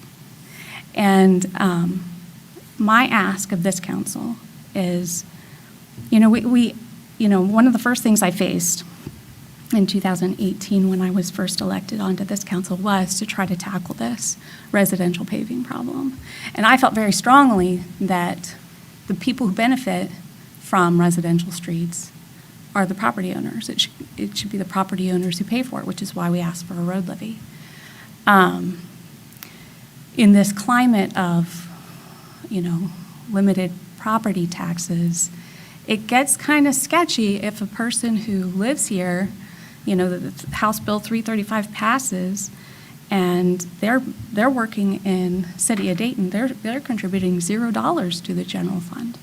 And my ask of this council is, one of the first things I faced in 2018 when I was first elected onto this council was to try to tackle this residential paving problem. And I felt very strongly that the people who benefit from residential streets are the property owners. It should be the property owners who pay for it, which is why we asked for a road levy. In this climate of, limited property taxes, it gets kind of sketchy if a person who lives here, the House Bill 335 passes, and they're working in City of Dayton, they're contributing $0 to the general fund.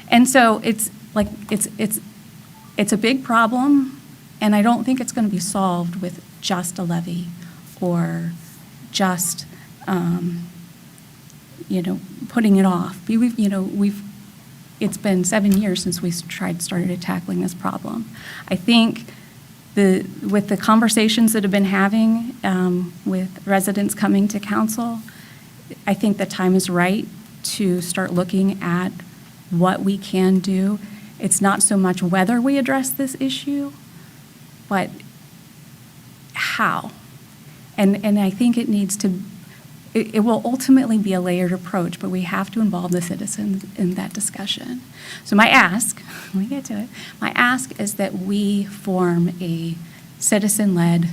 And so it's a big problem, And I don't think it's going to be solved with just a levy or just, putting it off. It's been 7 years since we started tackling this problem. I think with the conversations that have been having with residents coming to council, I think the time is right to start looking at what we can do. It's not so much whether we address this issue, but how. And I think it needs to, it will ultimately be a layered approach, but we have to involve the citizens in that discussion. So my ask, when we get to it, my ask is that we form a citizen-led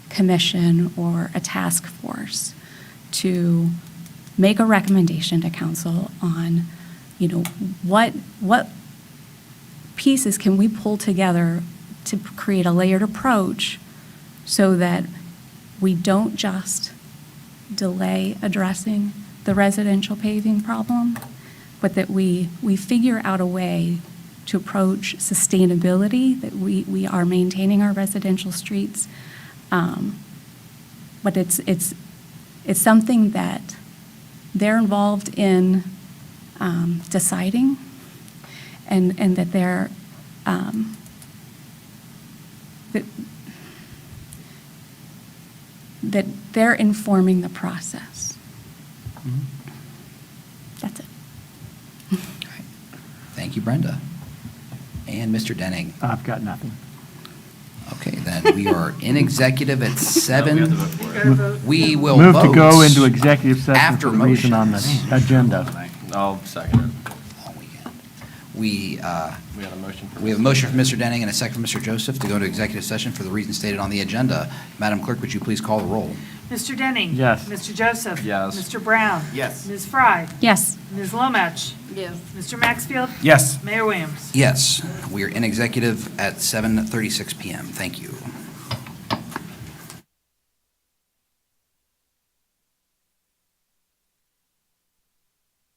commission or a task force to make a recommendation to council on, what pieces can we pull together to create a layered approach so that we don't just delay addressing the residential paving problem, but that we figure out a way to approach sustainability, that we are maintaining our residential streets. But it's something that they're involved in deciding, and that they're that they're informing the process. That's it. Thank you, Brenda. And Mr. Denning. I've got nothing. Okay, then we are in executive at 7. You gotta vote. We will Move vote to go into executive session after for the reason on the motions. agenda. I'll second it. Long weekend. We We got a motion for. have a motion from Mr. Denning and a second from Mr. Joseph to go into executive session for the reasons stated on the agenda. Madam Clerk, would you please call the roll? Mr. Denning. Yes. Mr. Joseph. Yes. Mr. Brown. Yes. Ms. Fry. Yes. Ms. Lomach. Yes. Mr. Maxfield. Yes. Mayor Williams. Yes, we are in executive at 7:36 PM. Thank you.